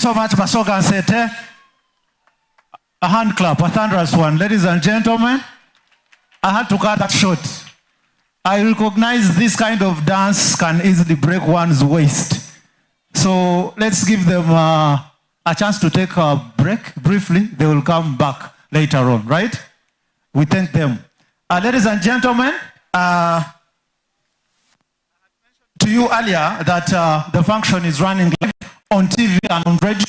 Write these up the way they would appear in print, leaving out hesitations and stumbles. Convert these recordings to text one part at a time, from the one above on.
so much, Basoga Sete. A hand clap, a thunderous one. Ladies and gentlemen, I had to cut that short. I recognize this kind of dance can easily break one's waist. So let's give them a chance to take a break briefly. They will come back later on, right? We thank them. Ladies and gentlemen, to you earlier that the function is running live on TV and on radio.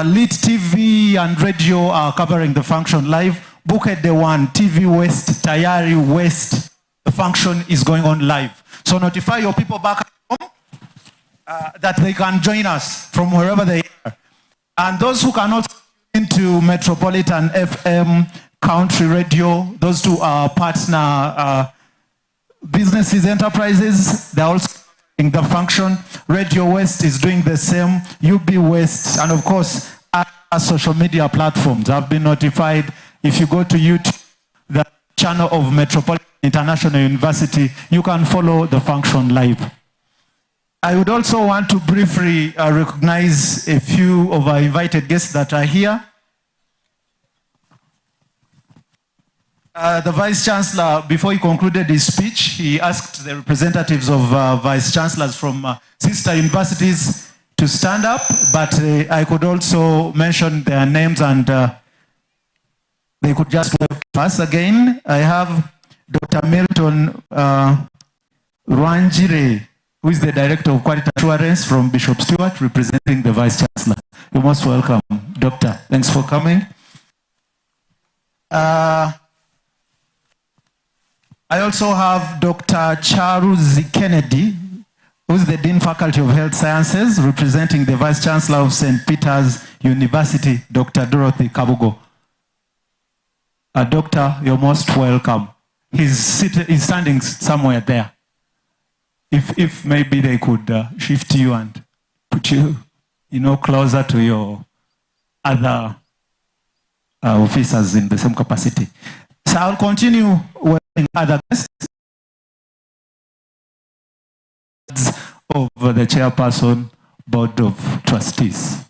Lit TV and radio are covering the function live. Bukit the One, TV West, Tayari West, the function is going on live. So notify your people back at home that they can join us from wherever they are. And those who cannot into Metropolitan FM, Country Radio, those two are partner businesses, enterprises, they're also in the function. Radio West is doing the same, UB West, and of course, our social media platforms have been notified. If you go to YouTube, the channel of Metropolitan International University, you can follow the function live. I would also want to briefly recognize a few of our invited guests that are here. The Vice Chancellor, before he concluded his speech, he asked the representatives of Vice Chancellors from sister universities to stand up, but I could also mention their names and they could just wave to us again. I have Dr. Milton Rwanjire, who is the Director of Quality Assurance from Bishop Stewart, representing the Vice Chancellor. You're most welcome, Doctor. Thanks for coming. I also have Dr. Charles Kennedy, who's the Dean Faculty of Health Sciences, representing the Vice Chancellor of St. Peter's University, Dr. Dorothy Kabugo. Doctor, you're most welcome. He's standing somewhere there. If maybe they could shift you and put you, closer to your other officers in the same capacity. So I'll continue with other guests of the Chairperson Board of Trustees.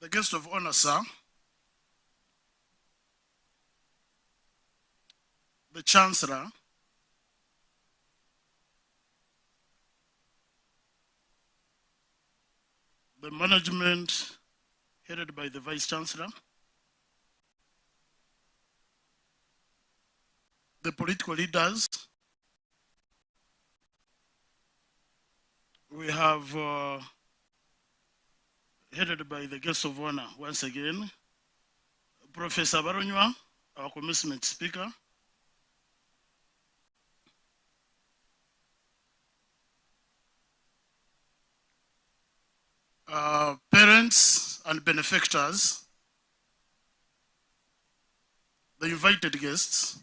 The guest of honor, sir, the Chancellor, the management headed by the Vice Chancellor, the political leaders, we have headed by the guest of honor once again, Professor Baronywa, our commencement speaker, parents and benefactors, the invited guests,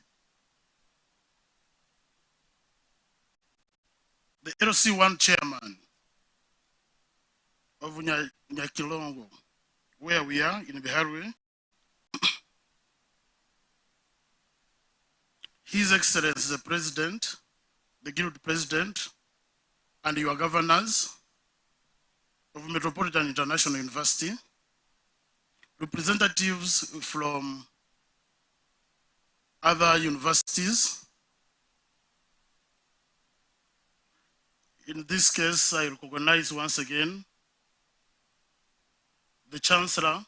the LC1 chairman of Nyakilongo, where we are in Ahari. His Excellency the President, the Guild President, and your governors of Metropolitan International University, representatives from other universities. In this case, I recognize once again the Chancellor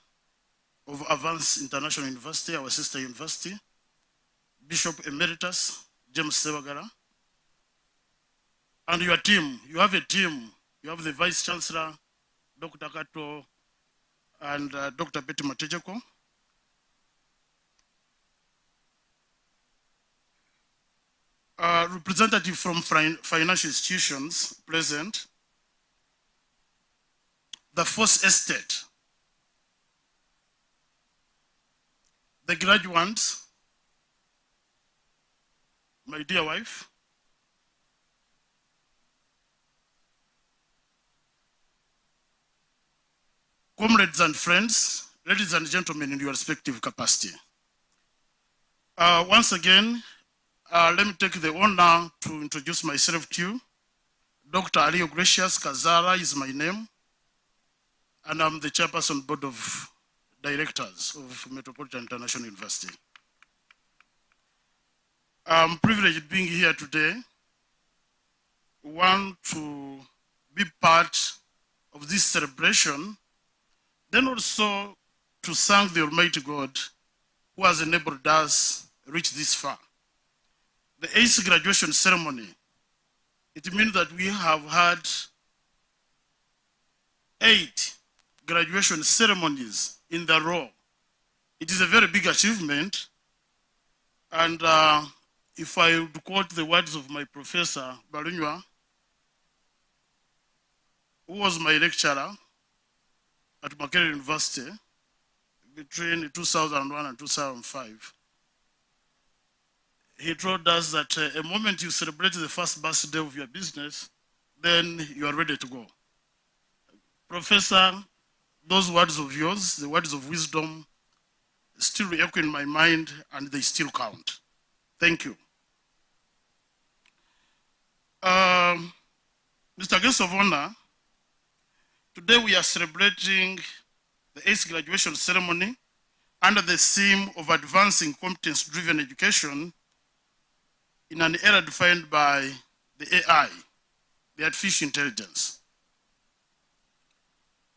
of Avance International University, our sister university, Bishop Emeritus James Sebagala, and your team. You have a team. You have the Vice Chancellor, Dr. Kato, and Dr. Betty Matejeko. Representative from financial institutions present, the first estate, the graduates, my dear wife, comrades and friends, ladies and gentlemen in your respective capacity. Once again, let me take the honor to introduce myself to you. Dr. Ahari Gracious Kazara is my name, and I'm the Chairperson Board of Directors of Metropolitan International University. I'm privileged being here today. One, to be part of this celebration, then also to thank the Almighty God who has enabled us reach this far. The 8th graduation ceremony, it means that we have had 8 graduation ceremonies in the row. It is a very big achievement. And if I would quote the words of my professor, Balunywa, who was my lecturer at Makerere University between 2001 and 2005, he told us that a moment you celebrate the first birthday of your business, then you are ready to go. Professor, those words of yours, the words of wisdom, still echo in my mind, and they still count. Thank you. Mr. Guest of Honor, today we are celebrating the 8th graduation ceremony under the theme of advancing competence-driven education in an era defined by the AI, the artificial intelligence.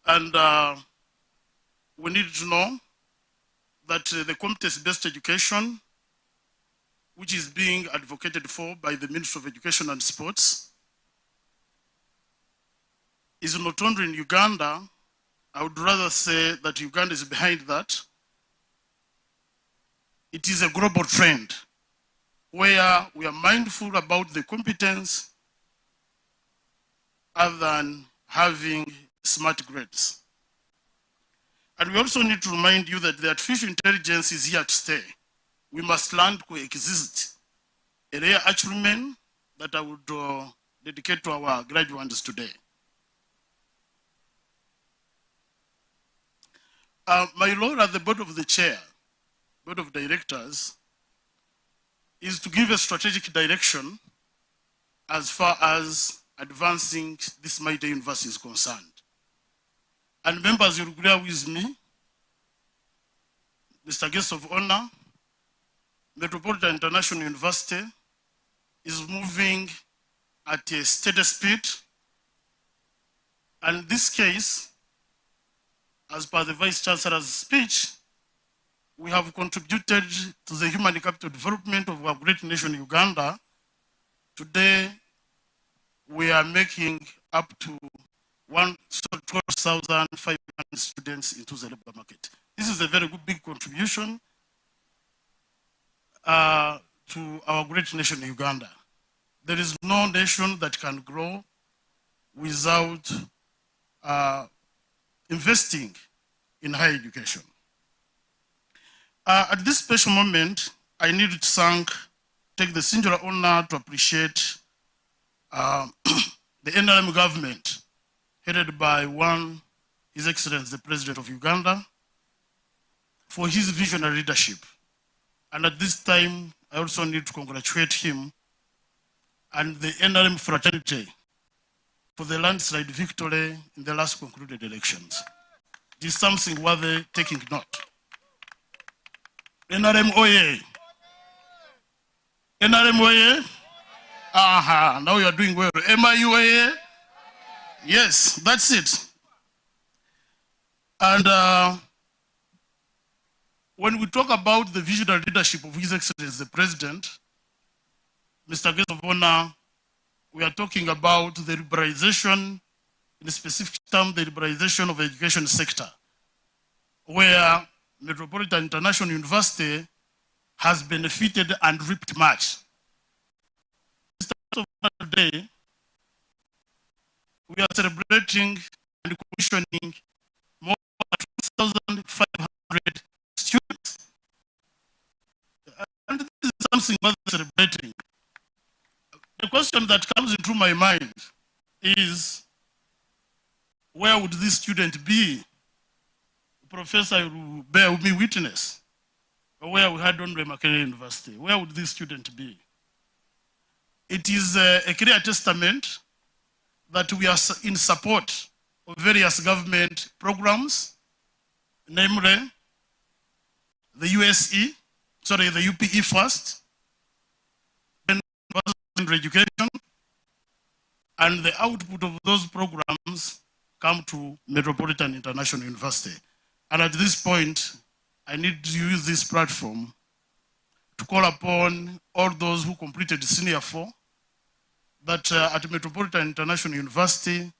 And we need to know that the competence-based education, which is being advocated for by the Ministry of Education and Sports, is not only in Uganda. I would rather say that Uganda is behind that. It is a global trend where we are mindful about the competence other than having smart grades. And we also need to remind you that the artificial intelligence is here to stay. We must learn to coexist. A rare achievement that I would dedicate to our graduates today. My role at the board of directors, is to give a strategic direction as far as advancing this mighty university is concerned. And members, you'll agree with me, Mr. Guest of Honor, Metropolitan International University is moving at a steady speed. And in this case, as per the Vice Chancellor's speech, we have contributed to the human capital development of our great nation, Uganda. Today, we are making up to 12,500 students into the labor market. This is a very good, big contribution to our great nation, Uganda. There is no nation that can grow without investing in higher education. At this special moment, I need to take the singular honor to appreciate the NRM government, headed by His Excellency, the President of Uganda, for his visionary leadership. And at this time, I also need to congratulate him and the NRM fraternity for the landslide victory in the last concluded elections. It is something worthy taking note. NRM Oye. NRM Oye. Aha, now you are doing well. MIU Oye. Yes, that's it. And when we talk about the visionary leadership of His Excellency, the President, Mr. Guest of Honor, we are talking about the liberalization, in a specific term, the liberalization of the education sector, where Metropolitan International University has benefited and reaped much. Today, we are celebrating and commissioning more than 2,500 students. And this is something worth celebrating. The question that comes into my mind is, where would this student be? Professor will bear with me witness. Where we had on Makerere University, where would this student be? It is a clear testament that we are in support of various government programs, namely the USE, the UPE first, education, and the output of those programs come to Metropolitan International University. And at this point, I need to use this platform to call upon all those who completed Senior 4 that at Metropolitan International University,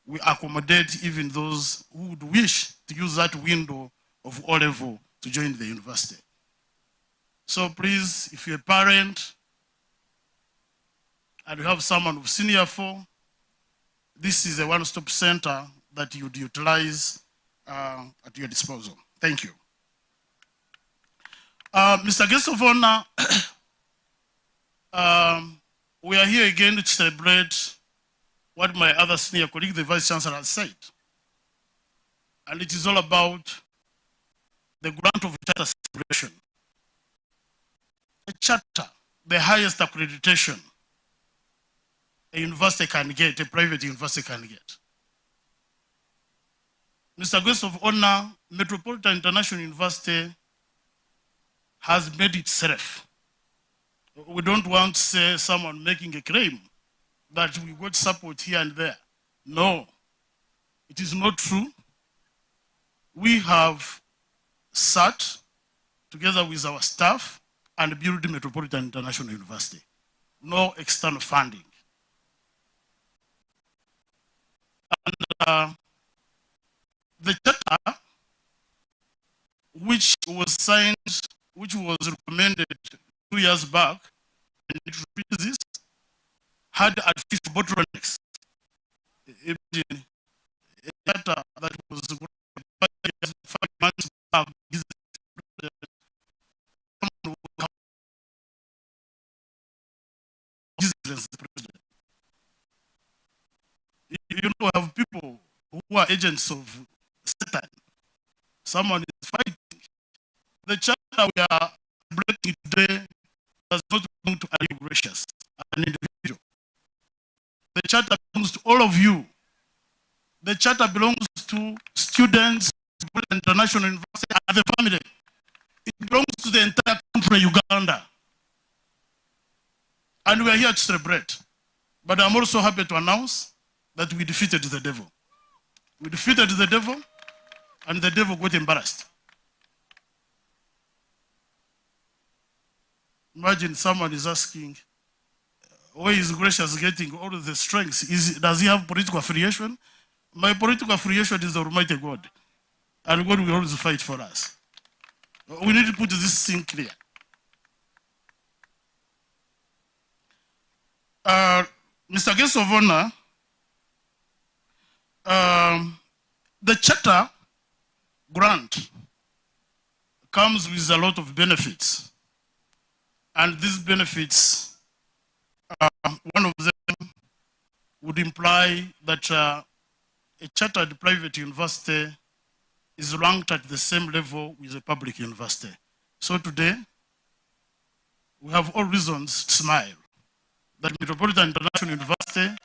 we accommodate even those who would wish to use that window of O-level to join the university. So please, if you're a parent and you have someone with Senior 4, this is a one-stop center that you would utilize at your disposal. Thank you. Mr. Guest of Honor, we are here again to celebrate what my other senior colleague, the Vice Chancellor, has said. And it is all about the grant of charter celebration. A charter, the highest accreditation a university can get, a private university can get. Mr. Guest of Honor, Metropolitan International University has made itself. We don't want to say someone making a claim that we got support here and there. No, it is not true. We have sat together with our staff and built Metropolitan International University. No external funding. And the charter, which was signed, which was recommended 2 years back, and it repeats this, had at least bottlenecks. A charter that was 5 months back is the president. You know, have people who are agents of Satan. Someone is fighting. The charter we are breaking today does not belong to any gracious, an individual. The charter belongs to all of you. The charter belongs to students, International University, and the family. It belongs to the entire country, Uganda. And we are here to celebrate. But I'm also happy to announce that we defeated the devil. We defeated the devil, and the devil got embarrassed. Imagine someone is asking, where is Gracious getting all of the strength? Does he have political affiliation? My political affiliation is the Almighty God. And God will always fight for us. We need to put this thing clear. Mr. Guest of Honor, the charter grant comes with a lot of benefits. And these benefits, one of them would imply that a chartered private university is ranked at the same level with a public university. So today, we have all reasons to smile that Metropolitan International University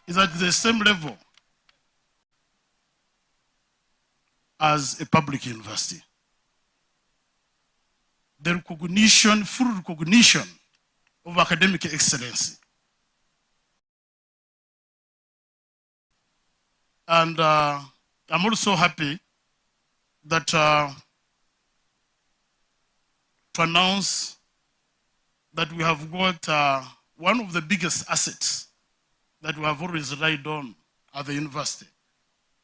is at the same level as a public university. The recognition, full recognition of academic excellence. And I'm also happy that to announce that we have got one of the biggest assets that we have always relied on at the university.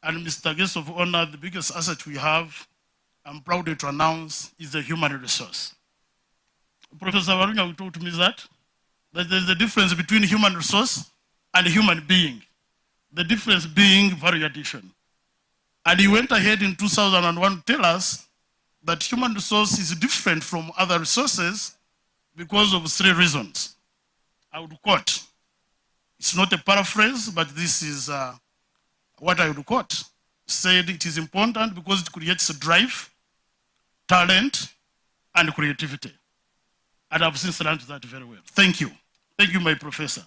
And Mr. Guest of Honor, the biggest asset we have, I'm proud to announce, is the human resource. Professor Warunya told me that there's a difference between human resource and human being. the difference being value addition. And he went ahead in 2001 to tell us that human resource is different from other resources because of 3 reasons. I would quote. It's not a paraphrase, but this is what I would quote. He said it is important because it creates a drive, talent, and creativity. And I've since learned that very well. Thank you. Thank you, my professor.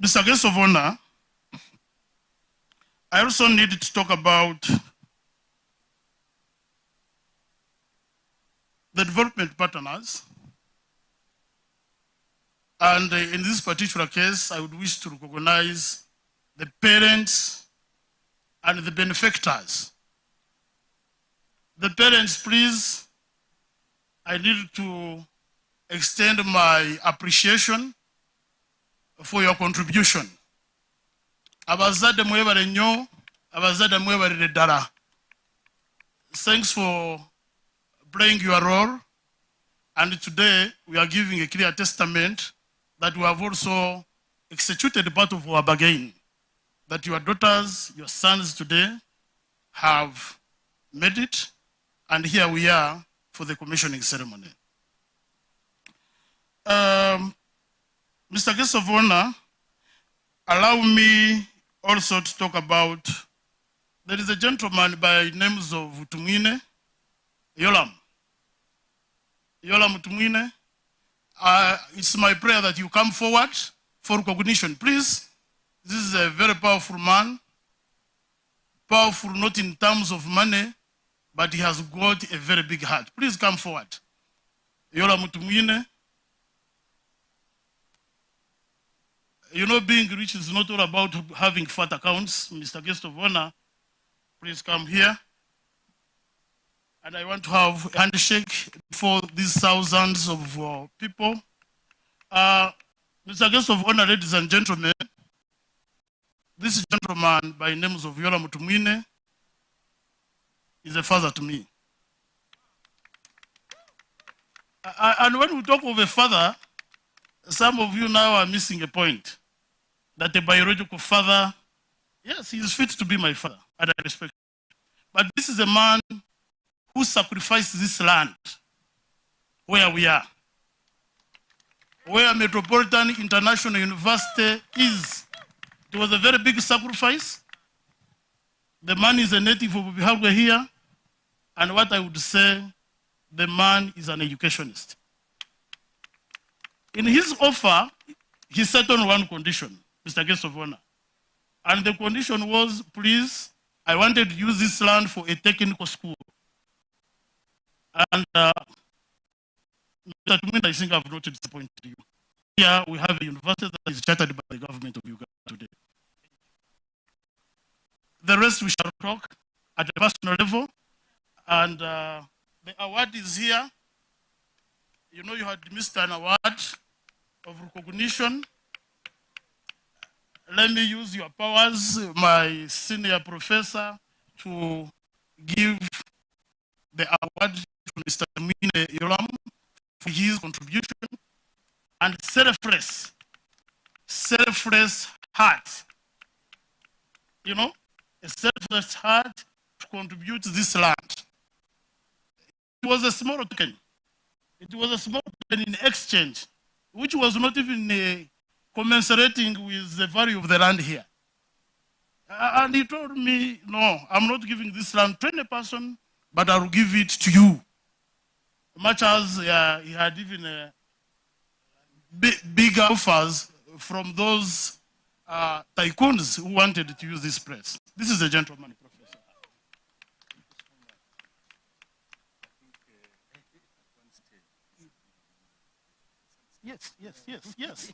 Mr. Guest of Honor, I also need to talk about the development partners. And in this particular case, I would wish to recognize the parents and the benefactors. The parents, please, I need to extend my appreciation for your contribution. Abazade mwebale nnyo, abazade mwebale ddala. Thanks for playing your role. And today we are giving a clear testament that we have also executed part of our bargain. That your daughters, your sons today have made it. And here we are for the commissioning ceremony. Mr. Guest of Honor, allow me also to talk about, there is a gentleman by names of Tumwine, Yolam. Yolam Tumwine. It's my prayer that you come forward for recognition. Please, this is a very powerful man. Powerful not in terms of money, but he has got a very big heart. Please come forward. Yolam Tumwine. You know, being rich is not all about having fat accounts. Mr. Guest of Honor, please come here. And I want to have a handshake for these thousands of people. Mr. Guest of Honor, ladies and gentlemen, this gentleman by names of Yola Mutumwine is a father to me. And when we talk of a father, some of you now are missing a point. That a biological father, yes, he is fit to be my father, and I respect him. But this is a man who sacrificed this land where we are, where Metropolitan International University is. It was a very big sacrifice. The man is a native of Bihalwe here, and what I would say, the man is an educationist. In his offer, he set on one condition, Mr. Guest of Honor. And the condition was, please, I wanted to use this land for a technical school. And Mr. Tumwine, I think I've not disappointed you. Here we have a university that is chartered by the government of Uganda today. The rest we shall talk at a personal level. And the award is here. You know, you had missed an award of recognition. Let me use your powers, my senior professor, to give the award to Mr. Tumwine Yolam for his contribution and selfless heart. You know, a selfless heart to contribute to this land. It was a small token. It was a small token in exchange, which was not even commensurating with the value of the land here. And he told me, no, I'm not giving this land to any person, but I will give it to you. Much as he had even bigger offers from those tycoons who wanted to use this place. This is a gentleman, Professor. Yes. Yes.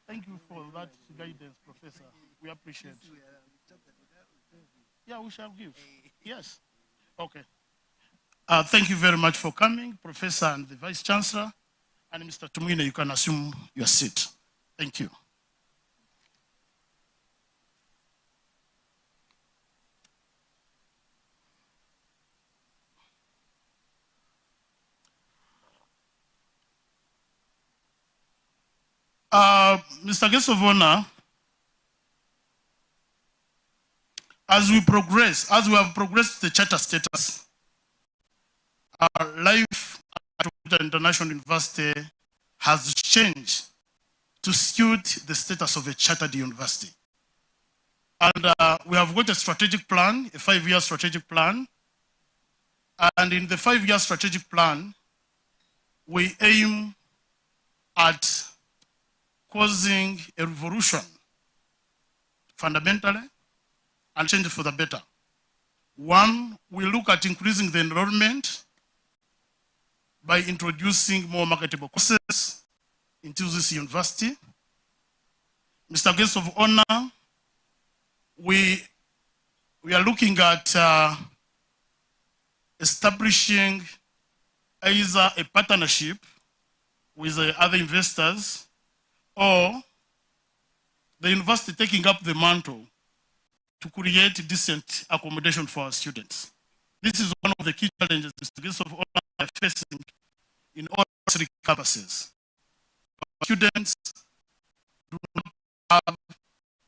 Thank you for that guidance, Professor. We appreciate it. Yeah, we shall give. Yes. Okay. Thank you very much for coming, Professor and the Vice Chancellor. And Mr. Tumwine, you can assume your seat. Thank you. Mr. Guest of Honor, as we have progressed the charter status, our life at Metropolitan International University has changed to suit the status of a chartered university. And we have got a strategic plan, a 5-year strategic plan. And in the 5-year strategic plan, we aim at causing a revolution fundamentally and change for the better. One, we look at increasing the enrollment by introducing more marketable courses into this university. Mr. Guest of Honor, we are looking at establishing either a partnership with other investors or the university taking up the mantle to create decent accommodation for our students. This is one of the key challenges Mr. Guest of Honor are facing in all 3 campuses. Our students do not have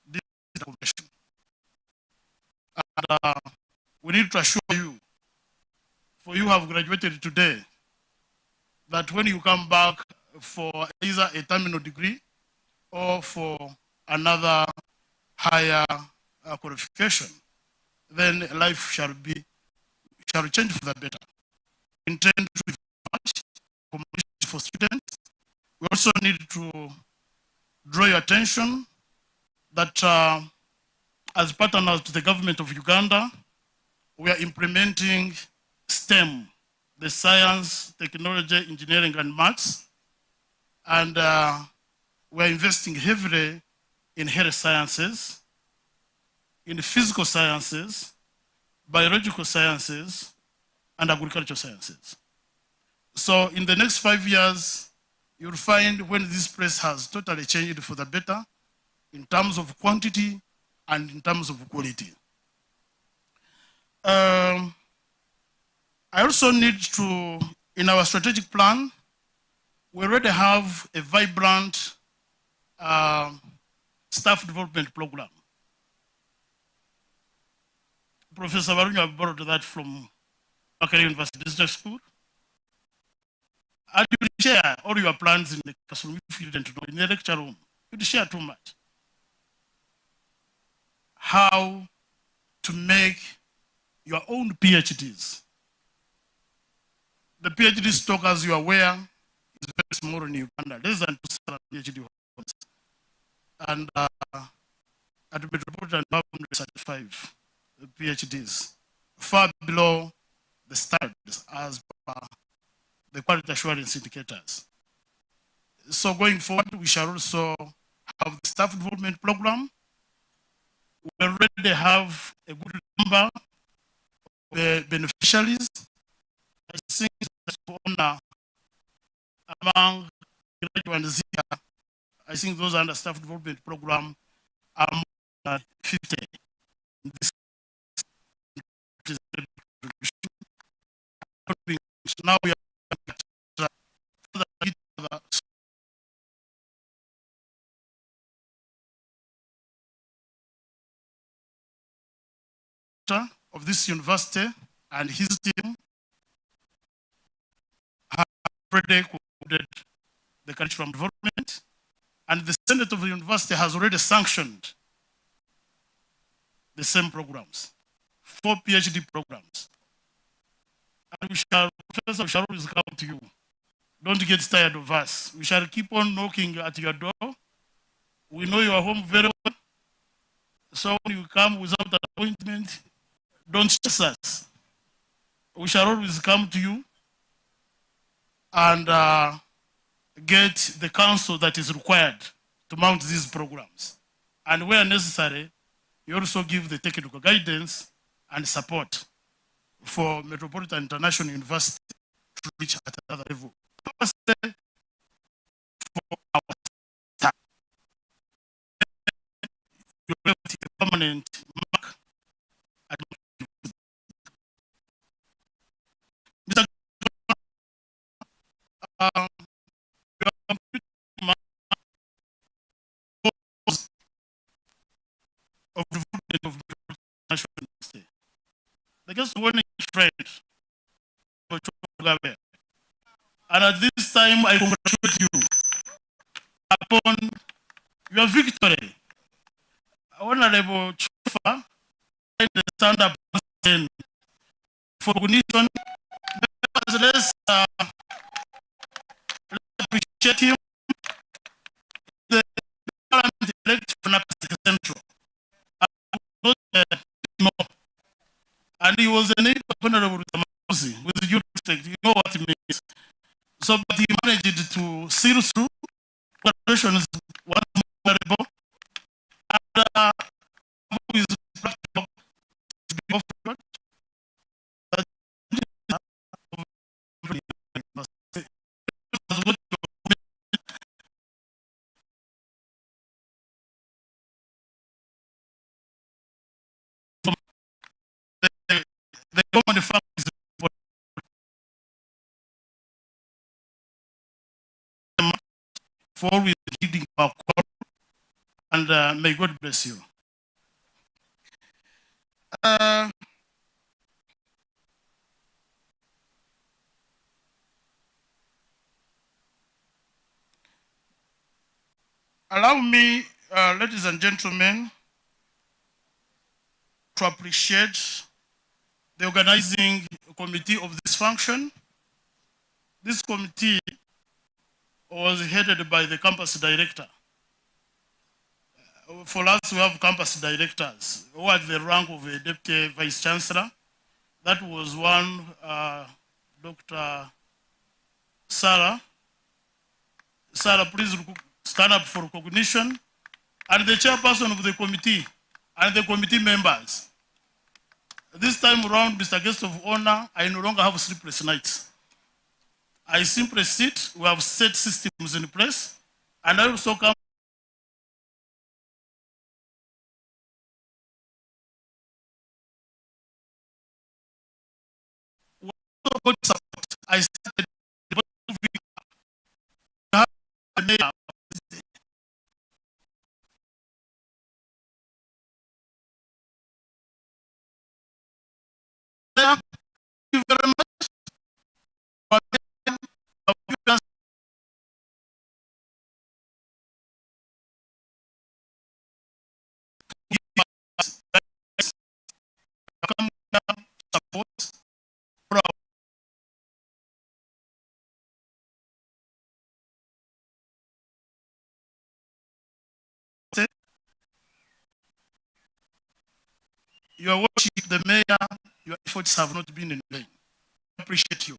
decent accommodation. And we need to assure you, for you have graduated today, that when you come back for either a terminal degree or for another higher qualification, then life shall change for the better. We intend to fund accommodation for students. We also need to draw your attention that as partners to the government of Uganda, we are implementing STEM, the science, technology, engineering, and maths. And we're investing heavily in health sciences, in physical sciences, biological sciences, and agricultural sciences. So in the next 5 years, you'll find when this place has totally changed for the better in terms of quantity and in terms of quality. I also need to, in our strategic plan, we already have a vibrant staff development program. Professor Barunya borrowed that from Ahari University District School. And you share all your plans in the classroom if you didn't know, in the lecture room. You share too much. How to make your own PhDs. The PhD stock, as you are aware, is very small in Uganda, less than 2,000 PhD holders. And at Metropolitan, 135 PhDs, far below the standards as per the quality assurance indicators. So going forward, we shall also have the staff development program. We already have a good number of beneficiaries. I think that's honor among graduates here. I think those under staff development program are more than 50. Now we are of this university and his team have already concluded the curriculum development, and the Senate of the university has already sanctioned the same programs, 4 PhD programs. And Professor, we shall always come to you. Don't get tired of us. We shall keep on knocking at your door. We know your home very well. So when you come without an appointment, don't stress us. We shall always come to you and get the counsel that is required to mount these programs. And where necessary, you also give the technical guidance and support for Metropolitan International University to reach at another level. For our staff, you have a permanent mark. of recruitment of Metropolitan University. The guest one friend, and at this time I congratulate you upon your victory. Honorable Chufa, the stand-up person for recognition. Let's appreciate him. The parliament elect for Napster Central. And he was a neighbor of Honorable Tamazi, with due respect, you know what it means. So, but he managed to seal through. Congratulations, one honorable. And who is practical to be offered. The common families for always leading our call, and may God bless you. Allow me, ladies and gentlemen, to appreciate the organizing committee of this function. This committee was headed by the campus director. For us, we have campus directors who had the rank of a deputy vice chancellor. That was one, Dr. Sarah. Sarah, please stand up for recognition. And the chairperson of the committee and the committee members. This time around, Mr. Guest of Honor, I no longer have sleepless nights. I simply sit, we have set systems in place, and I also come support. I started the thank you very much. Support. Your worship, the mayor, your efforts have not been in vain. I appreciate you.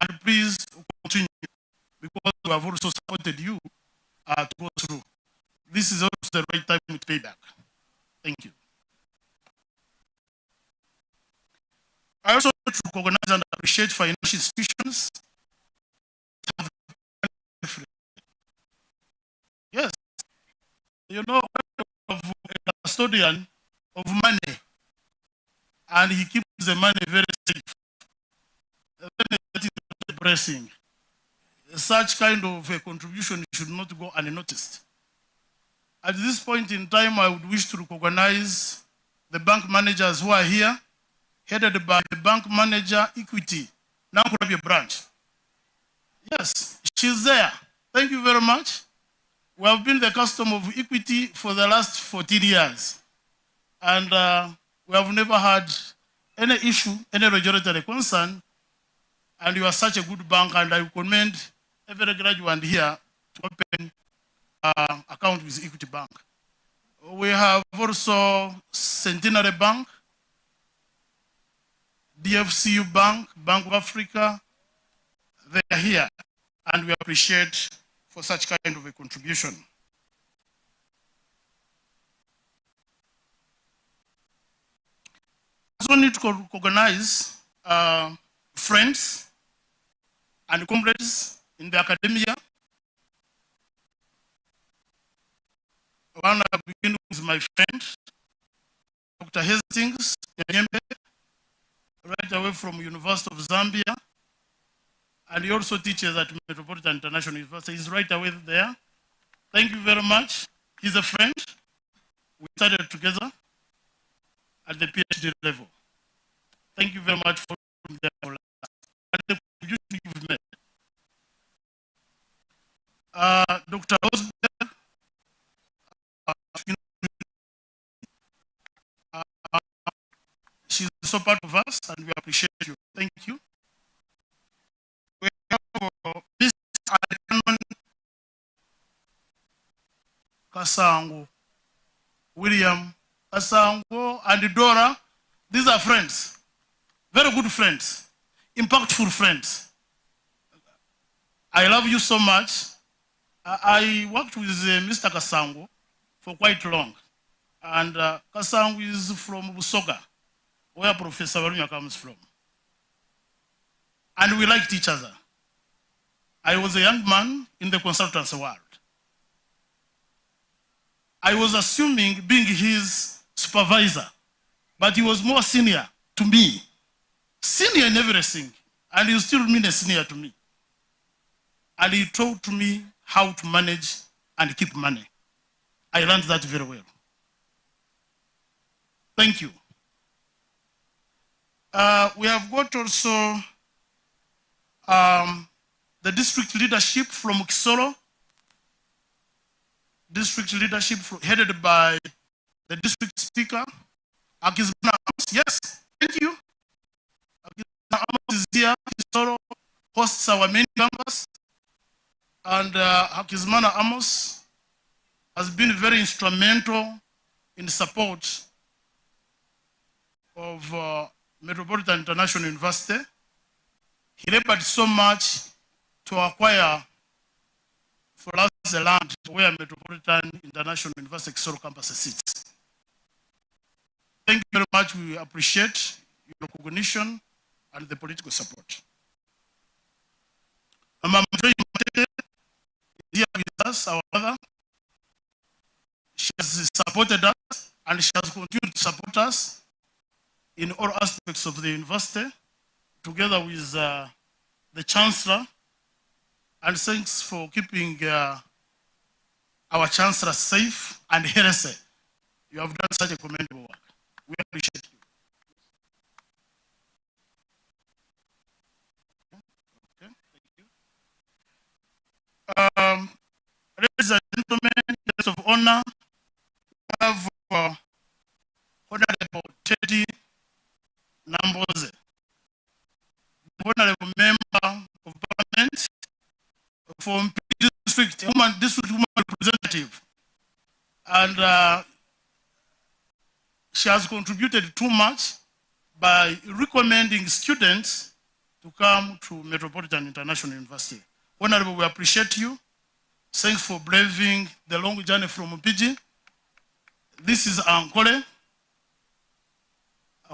And please continue, because we have also supported you to go through. This is also the right time to pay back. Thank you. I also want to recognize and appreciate financial institutions. Yes. You know, of a custodian of money, and he keeps the money very safe. That is depressing. Such kind of a contribution should not go unnoticed. At this point in time, I would wish to recognize the bank managers who are here, headed by the bank manager, Equity, Nankurabia branch. Yes, she's there. Thank you very much. We have been the customer of Equity for the last 14 years. And we have never had any issue, any regulatory concern. And you are such a good bank, and I recommend every graduate here to open an account with Equity Bank. We have also Centenary Bank, DFCU Bank, Bank of Africa. They are here, and we appreciate for such kind of a contribution. I also need to recognize friends and comrades in the academia. One I begin with my friend, Dr. Hastings, right away from University of Zambia. And he also teaches at Metropolitan International University. He's right away there. Thank you very much. He's a friend. We started together. at the PhD level. Thank you very much for the contribution you've made. Dr. Osberg, she's also part of us, and we appreciate you. Thank you. We have Miss Adrian Kasango, William Kasango, and Dora. These are friends, very good friends, impactful friends. I love you so much. I worked with Mr. Kasango for quite long. And Kasango is from Busoga, where Professor Warunya comes from. And we liked each other. I was a young man in the consultancy world. I was assuming being his supervisor, but he was more senior to me. Senior in everything, and he still remained a senior to me. And he taught me how to manage and keep money. I learned that very well. Thank you. We have got also the district leadership from Kisoro. District leadership headed by the district speaker, Akizmana Amos. Yes, thank you. Akizmana Amos is here. Kisoro hosts our main campus. And Akizmana Amos has been very instrumental in support of Metropolitan International University. He labored so much to acquire for us the land where Metropolitan International University Kisoro campus sits. Thank you very much. We appreciate your recognition and the political support. Here with us, our mother. She has supported us and she has continued to support us in all aspects of the university, together with the Chancellor. And thanks for keeping our Chancellor safe and healthy. You have done such a commendable work. We appreciate you. Okay, thank you. Ladies and gentlemen, guests of honor, we have Honorable Teddy Namboze, Honorable Member of Parliament from district woman representative, and she has contributed too much by recommending students to come to Metropolitan International University. Honorable, we appreciate you. Thanks for braving the long journey from Mpigi. This is Ankole,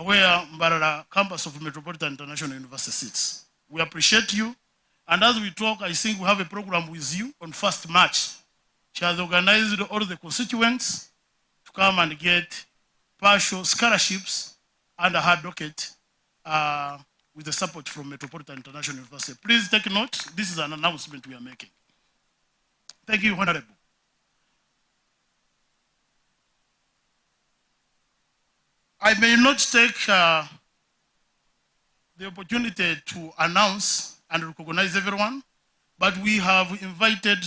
where Mbarara campus of Metropolitan International University sits. We appreciate you. And as we talk, I think we have a program with you on 1st March. She has organized all the constituents to come and get partial scholarships under her docket with the support from Metropolitan International University. Please take note. This is an announcement we are making. Thank you, Honorable. I may not take the opportunity to announce and recognize everyone, but we have invited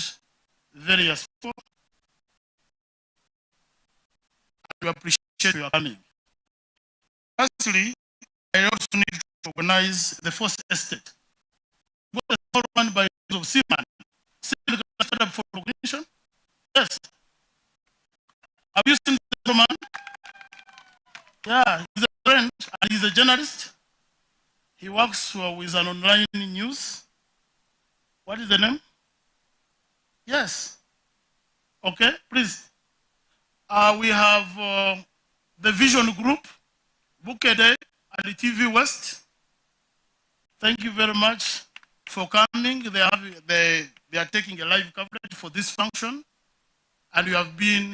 various people. We appreciate your coming. Firstly, I also need to recognize the first estate. What is run by of Seaman? Seaman set up for recognition? Yes. Have you seen the gentleman? Yeah, he's a friend and he's a journalist. He works with an online news. What is the name? Yes. Okay, please. We have the Vision Group, Bukede, and the TV West. Thank you very much for coming. They are taking a live coverage for this function, and you have been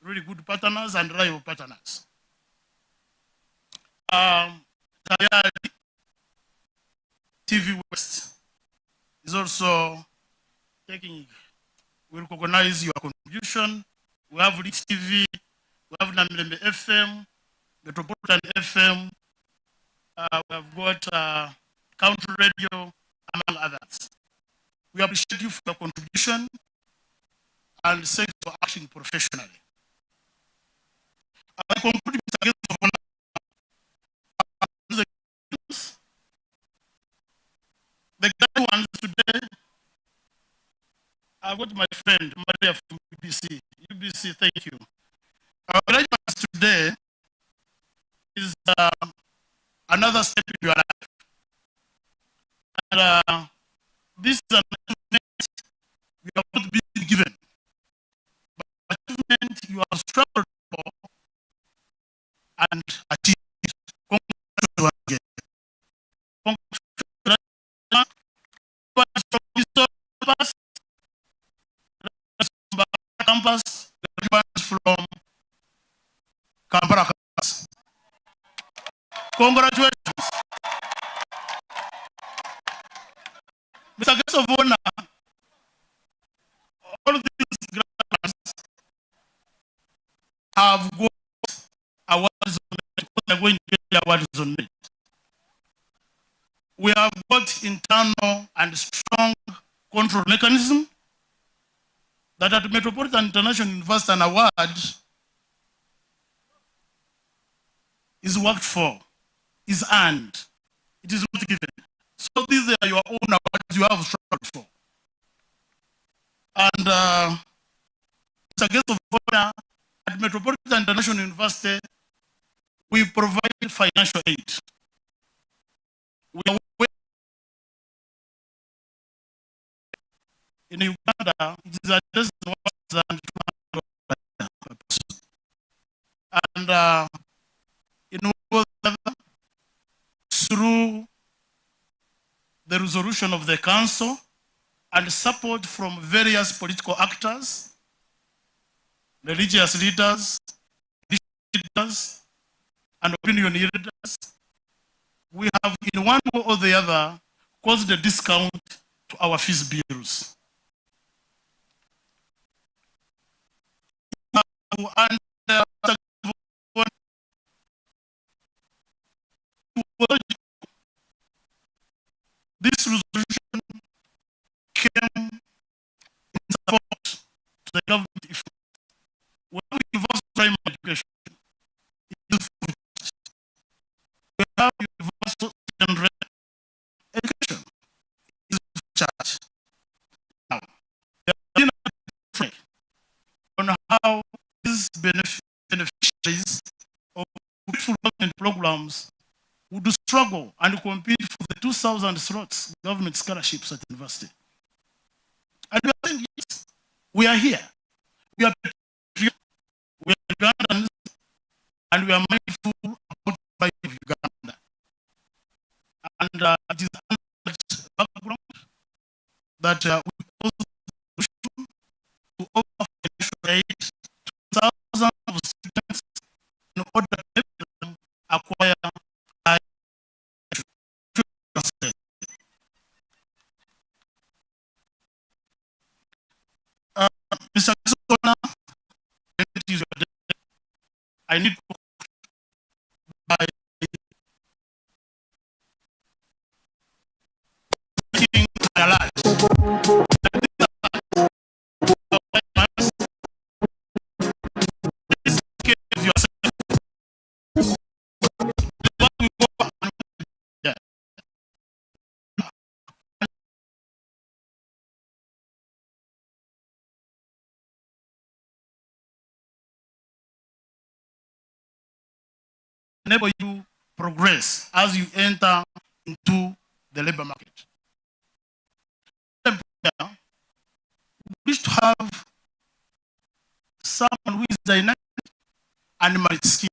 really good partners and reliable partners. Tayari TV West is also taking, we recognize your contribution. We have DStv, we have Namlembe FM, Metropolitan FM, we have got Country Radio, among others. We appreciate you for your contribution and thanks for acting professionally. I conclude, Mr. Guest of Honor, the guy who answers today, I've got my friend, Maria from UBC. UBC, thank you. Our graduates today is another step in your life. And this is an achievement you have not been given. But achievement you have struggled for and achieved. Congratulations again. Campus, graduates from Kampala campus. Congratulations. Mr. Guest of Honor, all these graduates have got awards on it because they're going to get the awards on it. We have got internal and strong control mechanism that at Metropolitan International University an award is worked for, is earned. It is not given. So these are your own awards you have struggled for. And as a guest of honor at Metropolitan International University, we provide financial aid. We are in Uganda, it is less than 1,200 per person. And in Uganda, through the resolution of the council and support from various political actors, religious leaders, and opinion leaders, we have in one way or the other caused a discount to our fees bills. And this resolution came in support to the government effort. When we involve primary education, it is fruit. We have universal secondary education. It is charge. Now, there are different on how these beneficiaries of beautiful government programs would struggle and compete for the 2,000 slots government scholarships at the university. And we are saying, yes, we are here. We are Ugandans, and we are mindful about the plight of Uganda. And it is under that background that we also to offer financial aid to thousands of students in order to help them acquire high education. Mr. Sona, I need to by taking an alert. Enable you progress as you enter into the labor market. We wish to have someone who is dynamic and multi-skilled.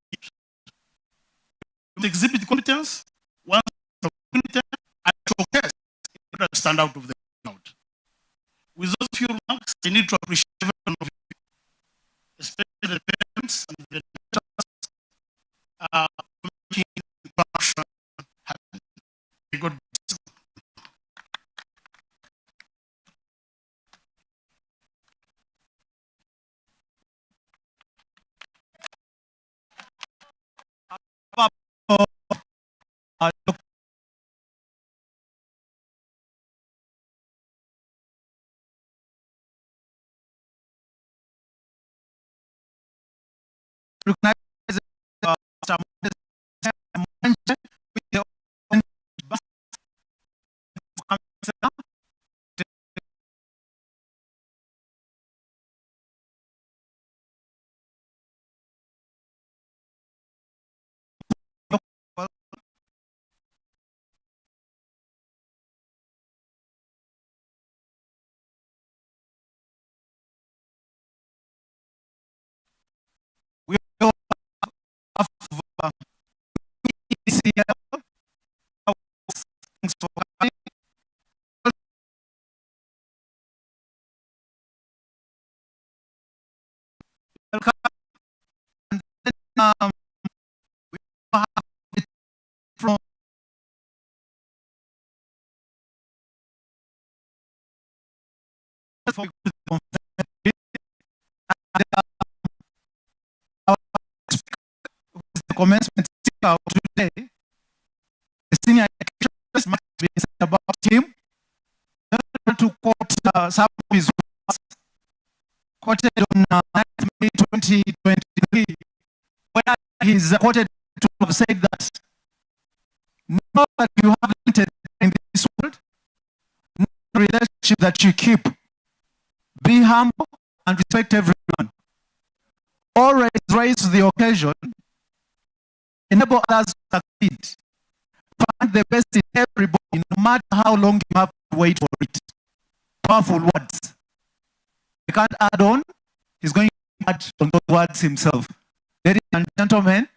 Exhibit competence, one competent, and showcase in order to stand out of the crowd. With those few remarks, I need to appreciate everyone of you, especially the parents and the making production happen. Good. We all have thanks for coming. Welcome. And then, we have it from our the commencement speaker today, the senior education must be said about him. I want to quote some of his words quoted on 9th May 2023, where he's quoted to have said that know that you have entered in this world, know the relationship that you keep. Be humble and respect everyone. Always rise to the occasion. Enable others to succeed. Find the best in everybody, no matter how long you have to wait for it. Powerful words. He can't add on. He's going to add on those words himself. Ladies and gentlemen,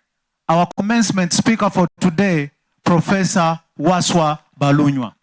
our commencement speaker for today, Professor Waswa Balunywa.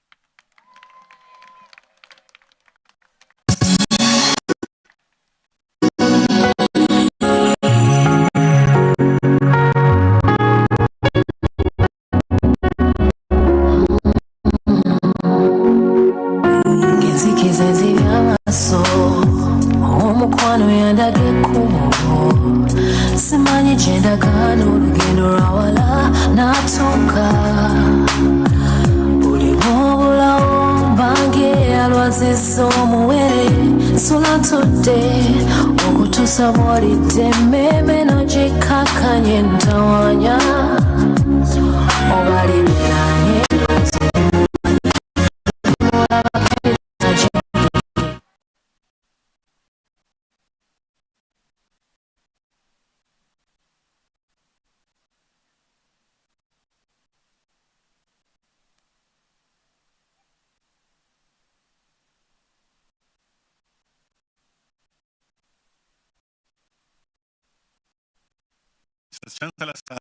Simanyi gyendagana olugendo lwawala n'atuuka buli bw'obulawo bange alwazizza omuwere nsula ntudde okutuusa bw'olidde emmeeme n'ogikkakkanya entawaanya obalibiranye Chancellor, sir,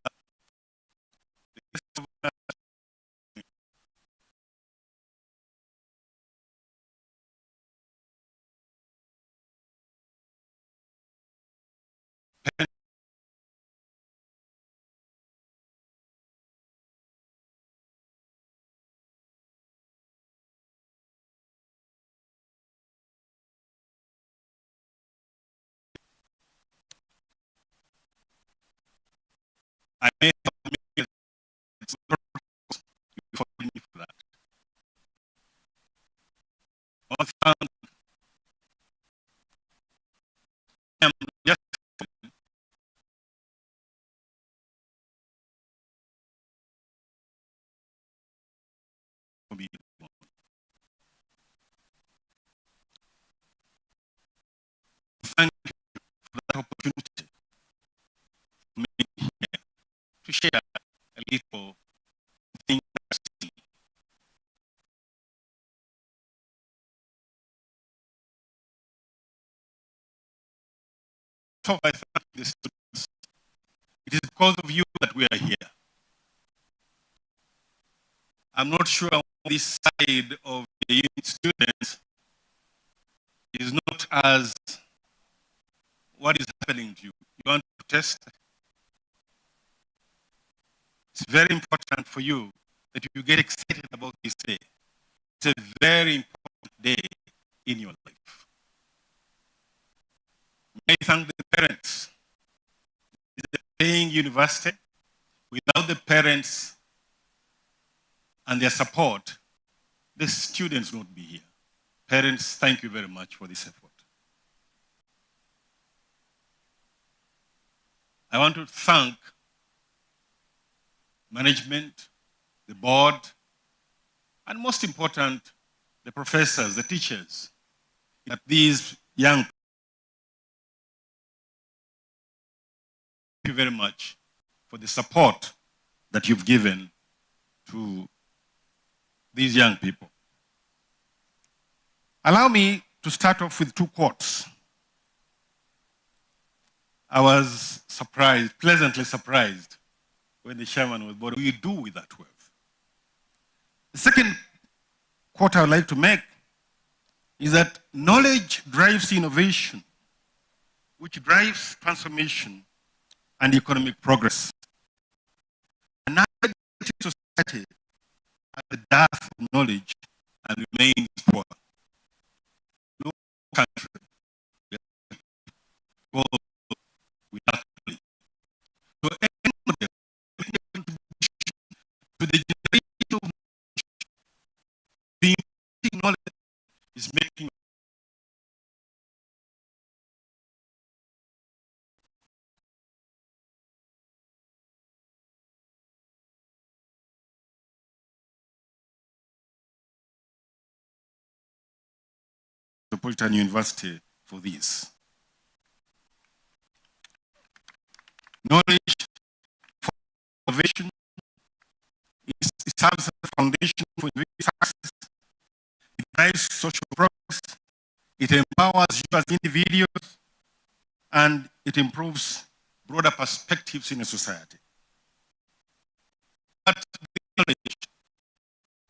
I may have made forgive me for that. Also, I am just for me. Thank you for that opportunity for me here to share a little thing. So I thank the students. It is because of you that we are here. I'm not sure on this side of the unit students is not as what is happening to you. You want to test? It's very important for you that you get excited about this day. It's a very important day in your life. May I thank the parents. It's a paying university. Without the parents, and their support, the students would not be here. Parents, thank you very much for this effort. I want to thank management, the board, and most important, the professors, the teachers, that these young people. Thank you very much for the support that you've given to these young people. Allow me to start off with two quotes. I was surprised, pleasantly surprised, when the chairman was born. What do you do with that wealth? The second quote I would like to make is that knowledge drives innovation, which drives transformation and economic progress. Another society has the dearth of knowledge and remains poor. No country goes without knowledge. So any model to the generation of knowledge is making Metropolitan University for this. Knowledge for innovation, it serves as a foundation for success. It drives social progress. It empowers you as individuals, and it improves broader perspectives in a society. But knowledge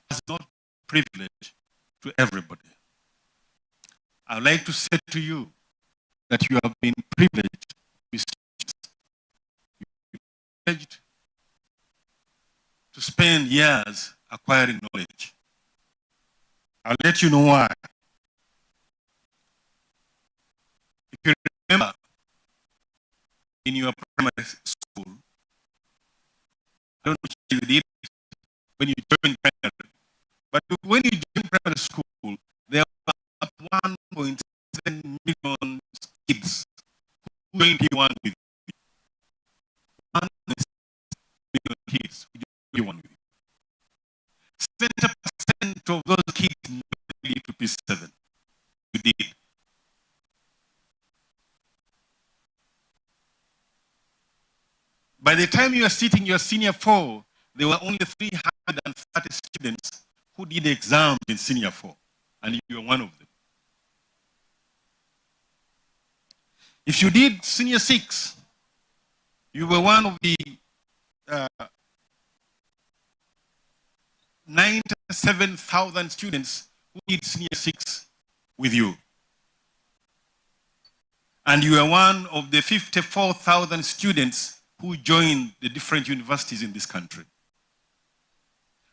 is not privilege to everybody. I would like to say to you that you have been privileged to spend years acquiring knowledge. I'll let you know why. If you remember in your primary school, I don't know what you did when you joined primary, but when you joined primary school, there were about 1.7 million kids who joined one with you. 1 million kids who joined one with you. 70% of those kids never lead to P7. You did. By the time you are sitting your senior 4, there were only 330 students who did exams in senior 4, and you were one of them. If you did senior 6, you were one of the 97,000 students who did senior 6 with you. And you were one of the 54,000 students who joined the different universities in this country.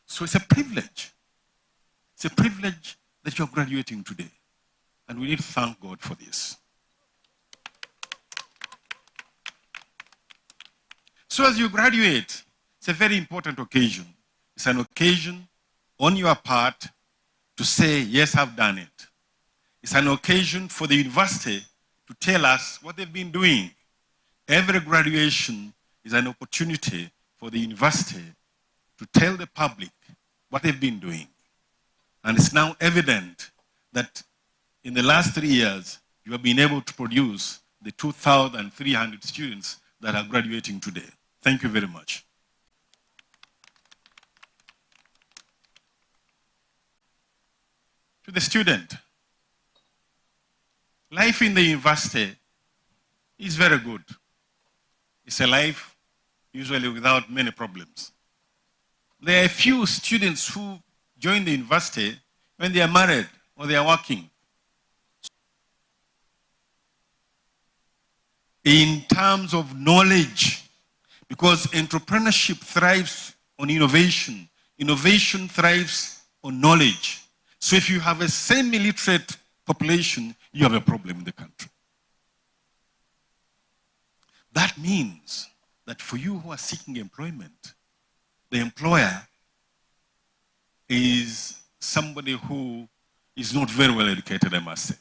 So it's a privilege. It's a privilege that you're graduating today. And we need to thank God for this. So as you graduate, it's a very important occasion. It's an occasion on your part to say, yes, I've done it. It's an occasion for the university to tell us what they've been doing. Every graduation is an opportunity for the university to tell the public what they've been doing. And it's now evident that in the last 3 years, you have been able to produce the 2,300 students that are graduating today. Thank you very much. To the student, life in the university is very good. It's a life usually without many problems. There are a few students who join the university when they are married or they are working. In terms of knowledge, because entrepreneurship thrives on innovation, innovation thrives on knowledge. So if you have a semi-literate population, you have a problem in the country. That means that for you who are seeking employment, the employer is somebody who is not very well educated, I must say.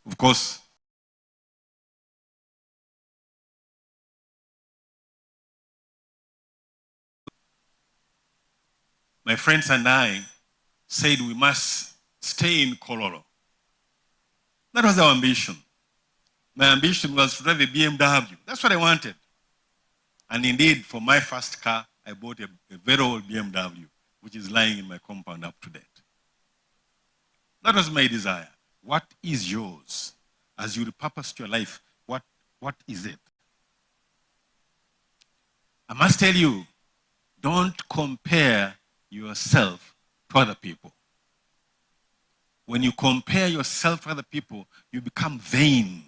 Of course, my friends and I said we must stay in Kololo. That was our ambition. My ambition was to drive a BMW. That's what I wanted. And indeed, for my first car, I bought a very old BMW, which is lying in my compound up to date. That was my desire. What is yours? As you repurpose your life, what is it? I must tell you, don't compare yourself to other people. When you compare yourself to other people, you become vain.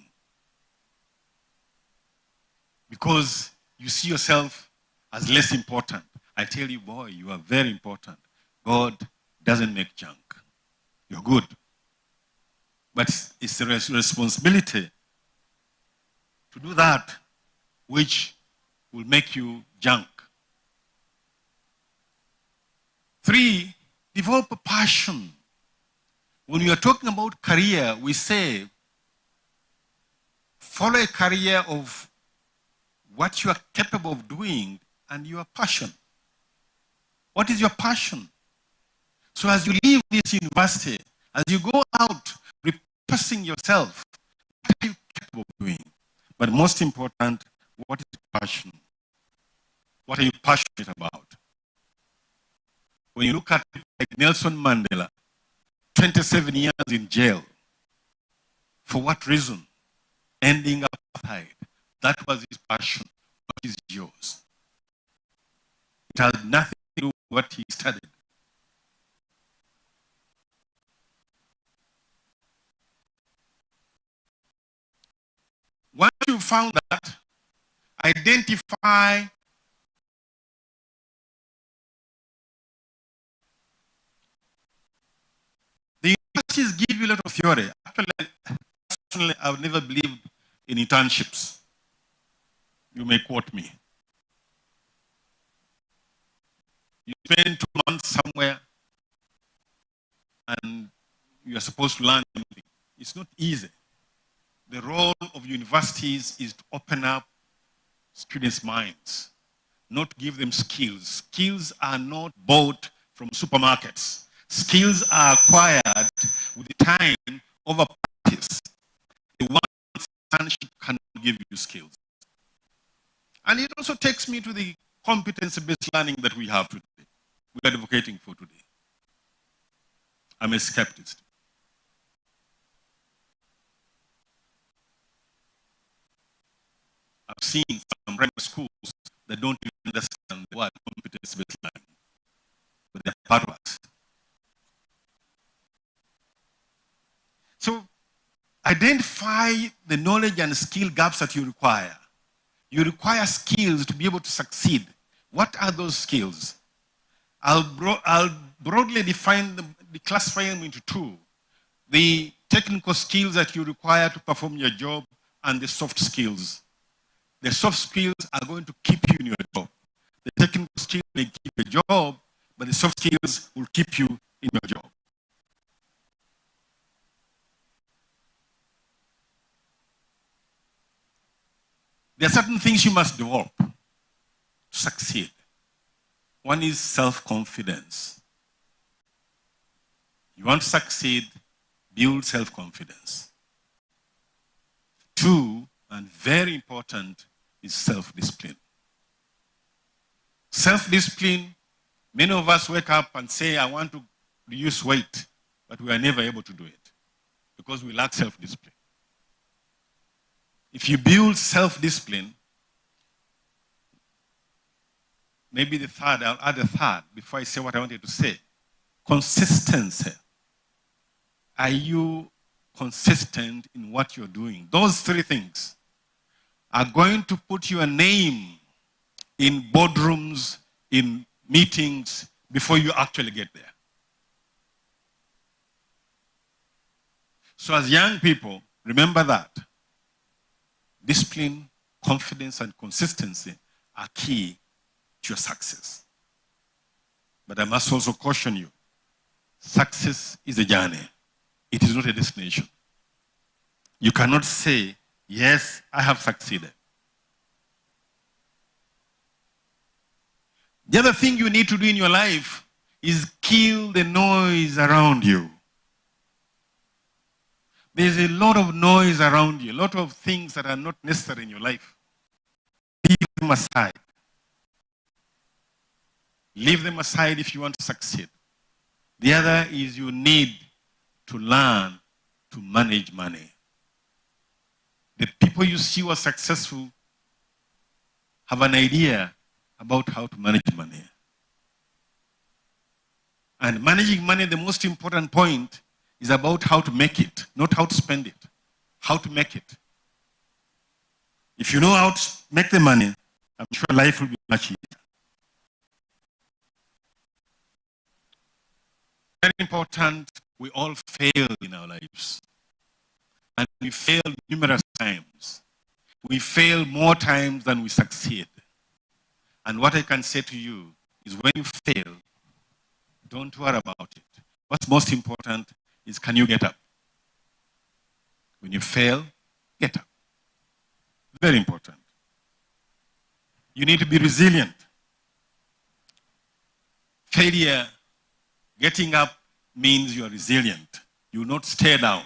Because you see yourself as less important. I tell you, boy, you are very important. God doesn't make junk. You're good. But it's a responsibility to do that which will make you junk. 3, develop a passion. When we are talking about career, we say, follow a career of what you are capable of doing and your passion. What is your passion? So as you leave this university, as you go out repurposing yourself, what are you capable of doing? But most important, what is your passion? What are you passionate about? When you look at people like Nelson Mandela, 27 years in jail. For what reason? Ending apartheid. That was his passion. What is yours? It has nothing to do with what he studied. Once you found that, identify the universities give you a lot of theory. Actually, personally, I've never believed in internships. You may quote me. You spend 2 months somewhere and you are supposed to learn something. It's not easy. The role of universities is to open up students' minds, not give them skills. Skills are not bought from supermarkets. Skills are acquired with the time over practice. The one internship cannot give you skills. And it also takes me to the competency-based learning that we have today, we are advocating for today. I'm a skeptic. I've seen some primary schools that don't even understand the word competence-based learning, but they're part of us. So identify the knowledge and skill gaps that you require. You require skills to be able to succeed. What are those skills? I'll broadly define them, classify them into 2. The technical skills that you require to perform your job and the soft skills. The soft skills are going to keep you in your job. The technical skills may keep your job, but the soft skills will keep you in your job. There are certain things you must develop to succeed. One is self-confidence. You want to succeed, build self-confidence. 2, and very important, is self-discipline. Self-discipline, many of us wake up and say, I want to reduce weight, but we are never able to do it because we lack self-discipline. If you build self-discipline, maybe the third, I'll add a third before I say what I wanted to say. Consistency. Are you consistent in what you're doing? Those 3 things are going to put your name in boardrooms, in meetings, before you actually get there. So as young people, remember that. Discipline, confidence, and consistency are key to your success. But I must also caution you, success is a journey. It is not a destination. You cannot say, yes, I have succeeded. The other thing you need to do in your life is kill the noise around you. There's a lot of noise around you, a lot of things that are not necessary in your life. Leave them aside. Leave them aside if you want to succeed. The other is you need to learn to manage money. The people you see who are successful have an idea about how to manage money. And managing money, the most important point is about how to make it, not how to spend it, how to make it. If you know how to make the money, I'm sure life will be much easier. Very important, we all fail in our lives. And we fail numerous times. We fail more times than we succeed. And what I can say to you is when you fail, don't worry about it. What's most important is can you get up? When you fail, get up. Very important. You need to be resilient. Failure, getting up means you are resilient. You will not stay down.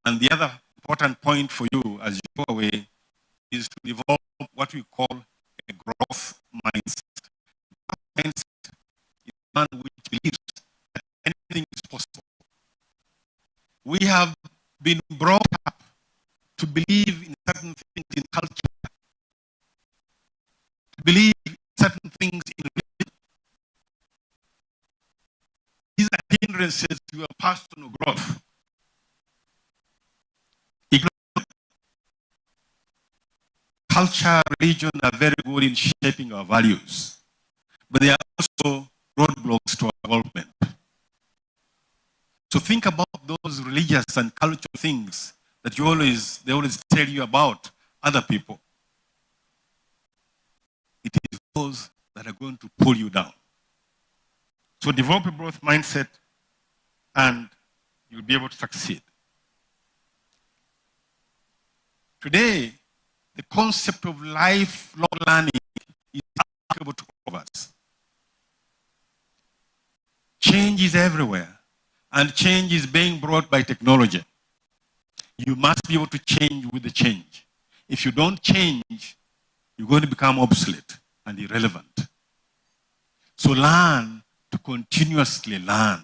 And the other important point for you as you go away is to develop what we call a growth mindset. Growth mindset is one which believes that anything is possible. We have been brought up to believe in certain things in culture, to believe in certain things in religion. These are hindrances to your personal growth. Culture, religion are very good in shaping our values, but they are also roadblocks to our development. So think about those religious and cultural things that they always tell you about other people. It is those that are going to pull you down. So develop a growth mindset and you'll be able to succeed. Today, the concept of lifelong learning is applicable to all of us. Change is everywhere, and change is being brought by technology. You must be able to change with the change. If you don't change, you're going to become obsolete and irrelevant. So learn to continuously learn.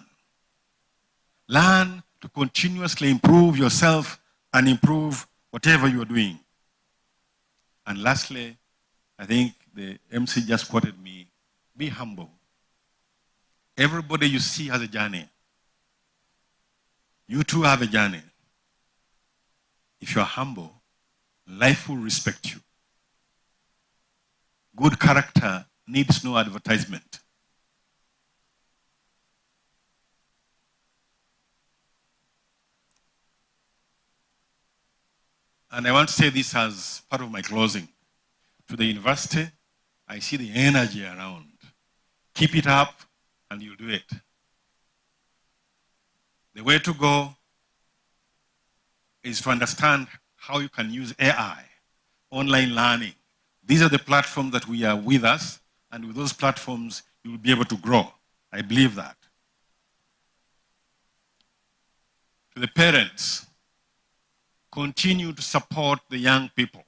Learn to continuously improve yourself and improve whatever you're doing. And lastly, I think the MC just quoted me, be humble. Everybody you see has a journey. You too have a journey. If you're humble, life will respect you. Good character needs no advertisement. And I want to say this as part of my closing. To the university, I see the energy around. Keep it up and you'll do it. The way to go is to understand how you can use AI, online learning. These are the platforms that we are with us, and with those platforms, you will be able to grow. I believe that. To the parents, continue to support the young people.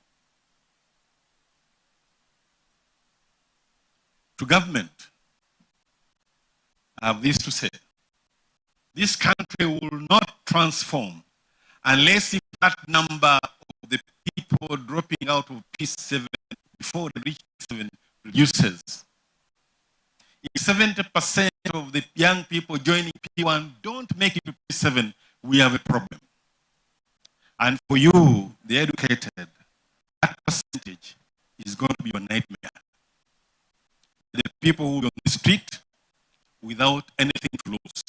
To government, I have this to say. This country will not transform unless if that number of the people dropping out of P7 before they reach P7 reduces. If 70% of the young people joining P1 don't make it to P7, we have a problem. And for you, the educated, that percentage is going to be a nightmare. The people who will be on the street without anything to lose.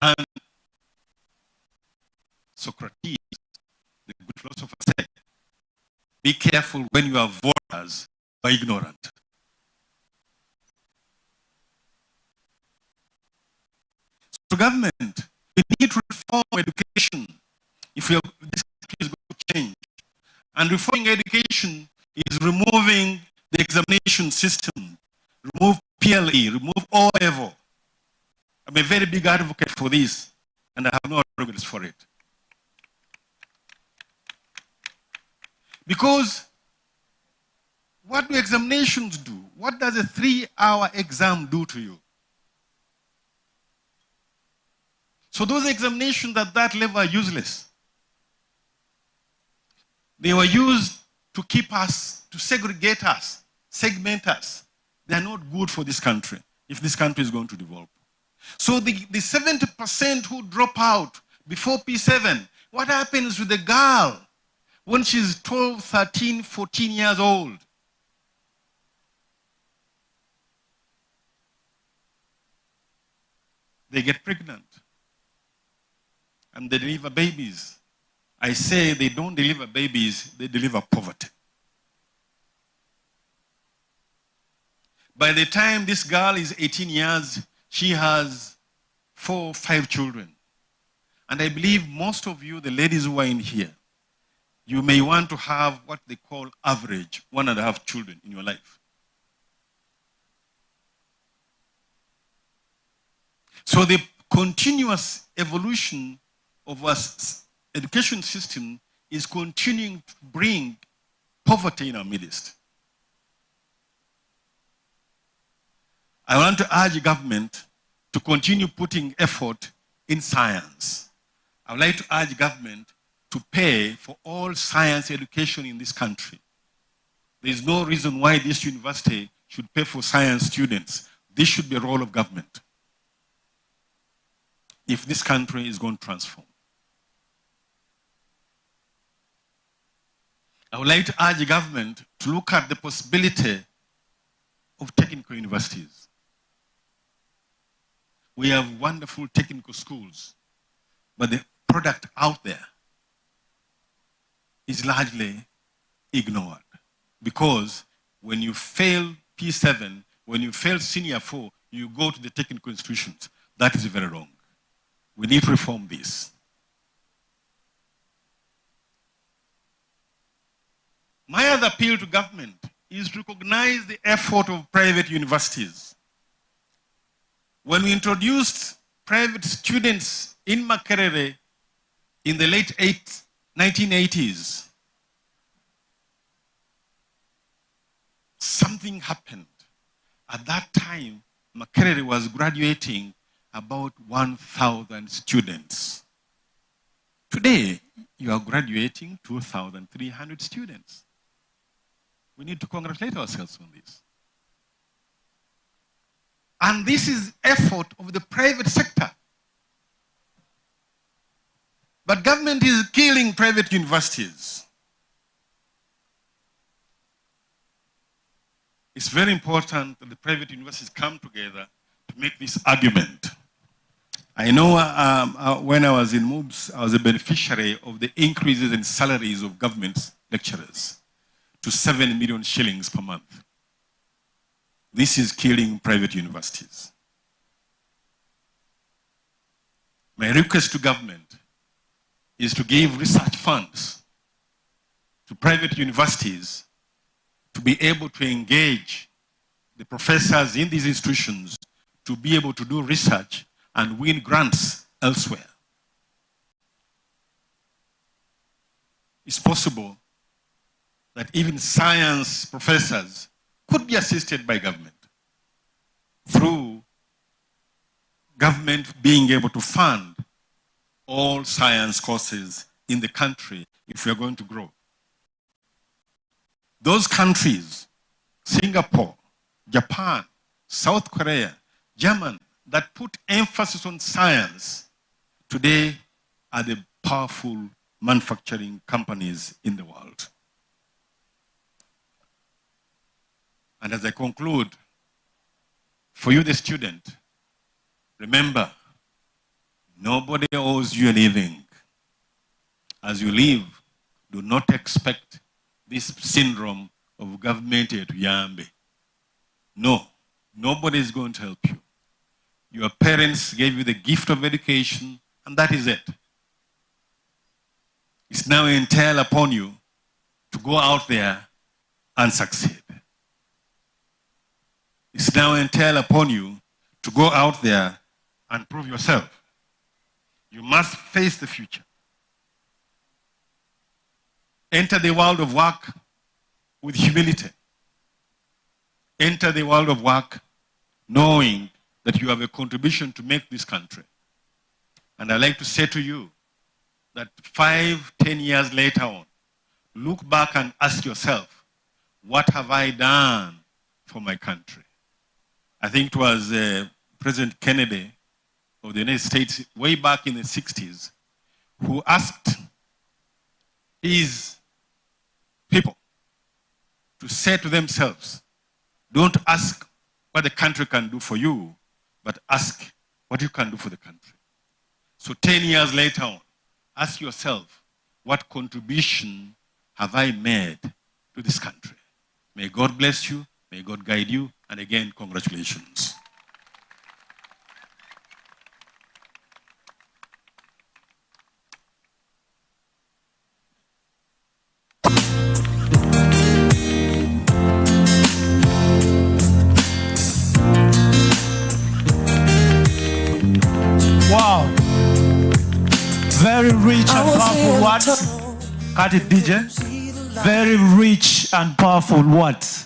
And Socrates, the good philosopher, said, be careful when you are voters or ignorant. So government, we need to reform education if this country is going to change. And reforming education is removing the examination system, remove PLE, remove O-level. I'm a very big advocate for this, and I have no arguments for it. Because what do examinations do? What does a 3-hour exam do to you? So those examinations at that level are useless. They were used to keep us, to segregate us, segment us. They are not good for this country, if this country is going to develop. So the 70% who drop out before P7, what happens with the girl when she's 12, 13, 14 years old? They get pregnant and they deliver babies. I say they don't deliver babies, they deliver poverty. By the time this girl is 18 years, she has 4 or 5 children. And I believe most of you, the ladies who are in here, you may want to have what they call average 1.5 children in your life. So the continuous evolution of our education system is continuing to bring poverty in our midst. I want to urge government to continue putting effort in science. I would like to urge government to pay for all science education in this country. There is no reason why this university should pay for science students. This should be a role of government if this country is going to transform. I would like to urge the government to look at the possibility of technical universities. We have wonderful technical schools, but the product out there is largely ignored. Because when you fail P7, when you fail Senior 4, you go to the technical institutions. That is very wrong. We need to reform this. My other appeal to government is to recognize the effort of private universities. When we introduced private students in Makerere in the late 1980s, something happened. At that time, Makerere was graduating about 1,000 students. Today, you are graduating 2,300 students. We need to congratulate ourselves on this. And this is effort of the private sector. But government is killing private universities. It's very important that the private universities come together to make this argument. I know when I was in MOOBS, I was a beneficiary of the increases in salaries of government lecturers to 7 million shillings per month. This is killing private universities. My request to government is to give research funds to private universities to be able to engage the professors in these institutions to be able to do research and win grants elsewhere. It's possible that even science professors could be assisted by government through government being able to fund all science courses in the country if we are going to grow. Those countries, Singapore, Japan, South Korea, Germany, that put emphasis on science, today are the powerful manufacturing companies in the world. And as I conclude, for you the student, remember, nobody owes you anything. As you leave, do not expect this syndrome of government to Yambe. No, nobody is going to help you. Your parents gave you the gift of education, and that is it. It's now entailed upon you to go out there and succeed. It's now entailed upon you to go out there and prove yourself. You must face the future. Enter the world of work with humility. Enter the world of work knowing that you have a contribution to make this country. And I'd like to say to you that 5, 10 years later on, look back and ask yourself, what have I done for my country? I think it was President Kennedy of the United States way back in the 60s who asked his people to say to themselves, don't ask what the country can do for you, but ask what you can do for the country. So 10 years later on, ask yourself, what contribution have I made to this country? May God bless you, may God guide you, and again, congratulations. Wow. Very rich and powerful words. Cut it, DJ. Very rich and powerful words.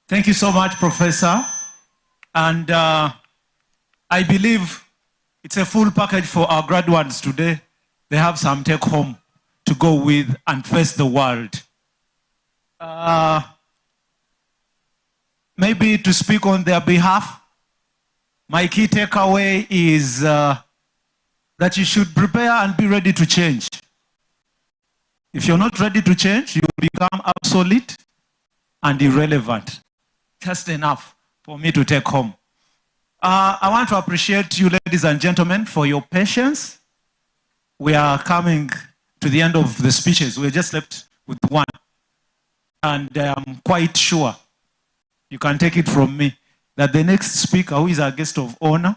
Thank you so much, Professor. And I believe it's a full package for our graduates today. They have some take home to go with and face the world. Maybe to speak on their behalf, my key takeaway is that you should prepare and be ready to change. If you're not ready to change, you will become obsolete and irrelevant. Just enough for me to take home. I want to appreciate you, ladies and gentlemen, for your patience. We are coming to the end of the speeches. We're just left with one. And I'm quite sure, you can take it from me, that the next speaker, who is our guest of honor,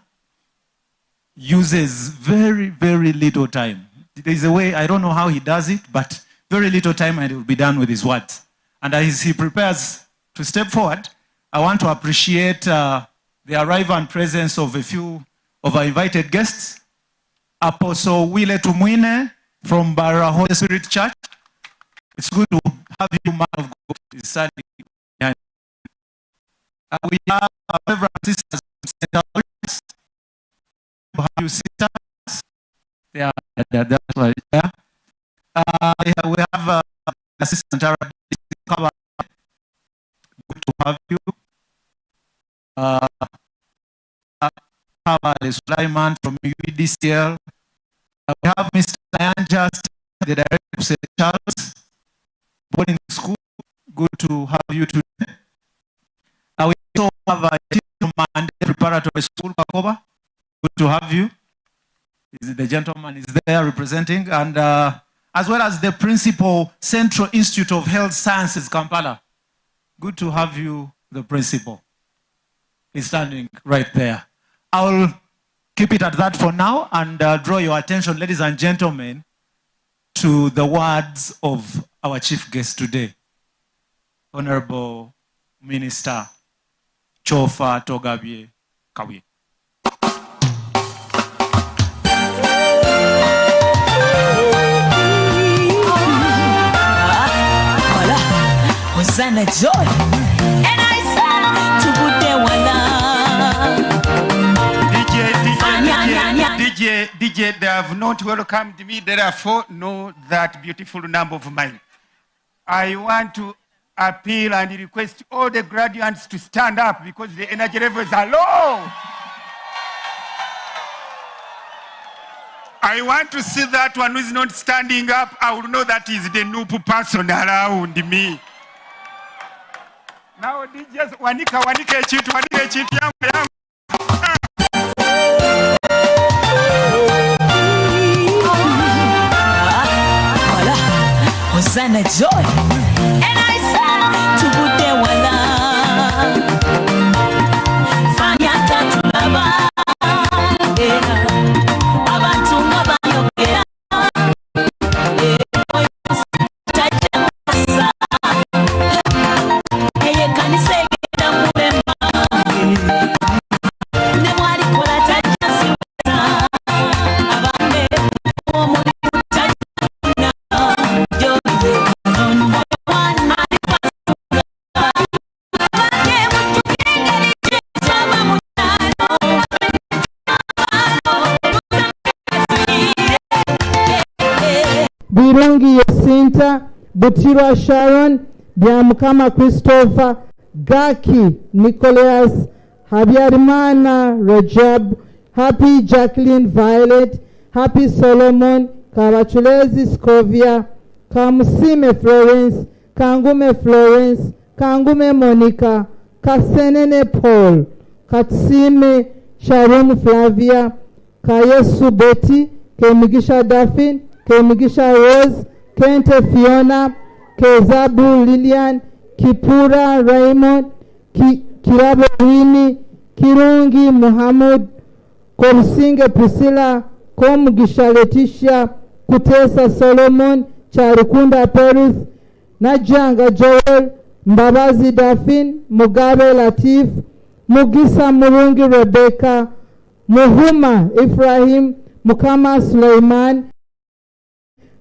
uses very, very little time. There's a way, I don't know how he does it, but very little time and he will be done with his words. And as he prepares to step forward, I want to appreciate the arrival and presence of a few of our invited guests. Apostle Wile Tumwine from Barra Holy Spirit Church. It's good to have you, man of God, is standing behind. We have our Reverend sisters from St. Albans. We have you sisters. They are there. That's right there. We have Assistant Tara. Good to have you. Sulaiman from UDCL. We have Mr. Nyanja, the director of St. Charles Boarding School. Good to have you today. We also have a gentleman preparatory school, Kakoba. Good to have you. The gentleman is there representing, and as well as the principal, Central Institute of Health Sciences, Kampala. Good to have you, the principal. He's standing right there. I'll keep it at that for now and draw your attention, ladies and gentlemen, to the words of our chief guest today, Honorable Minister Chofa Togabye Kawi. Hosanna joy, and I said to put them DJ, they have not welcomed me, therefore know that beautiful number of mine. I want to appeal and request all the graduates to stand up because the energy levels are low. I want to see that one who is not standing up. I will know that is the noob person around me. Now, DJs, wanika echitu yangu. Hosanna joy. Peter, Butirwa Sharon, Byamukama Christopher, Gaki Nicholas, Habyarimana Rajab, Happy Jacqueline Violet, Happy Solomon, Karachulezi Scovia, Kamusime Florence, Kangume Florence, Kangume Monica, Kasenene Paul, Katsime Sharon Flavia, Kayesu Betty, Kemigisha Daphne, Kemigisha Rose, Kente Fiona, Kezabu Lilian, Kipura Raymond, Kirabo Winnie, Kirungi Muhammad, Komsinge Priscilla, Komugisha Letitia, Kutesa Solomon, Charukunda Perus, Najanga Joel, Mbabazi Daphne, Mugabe Latif, Mugisa Murungi Rebecca, Muhuma Ephraim, Mukama Suleiman,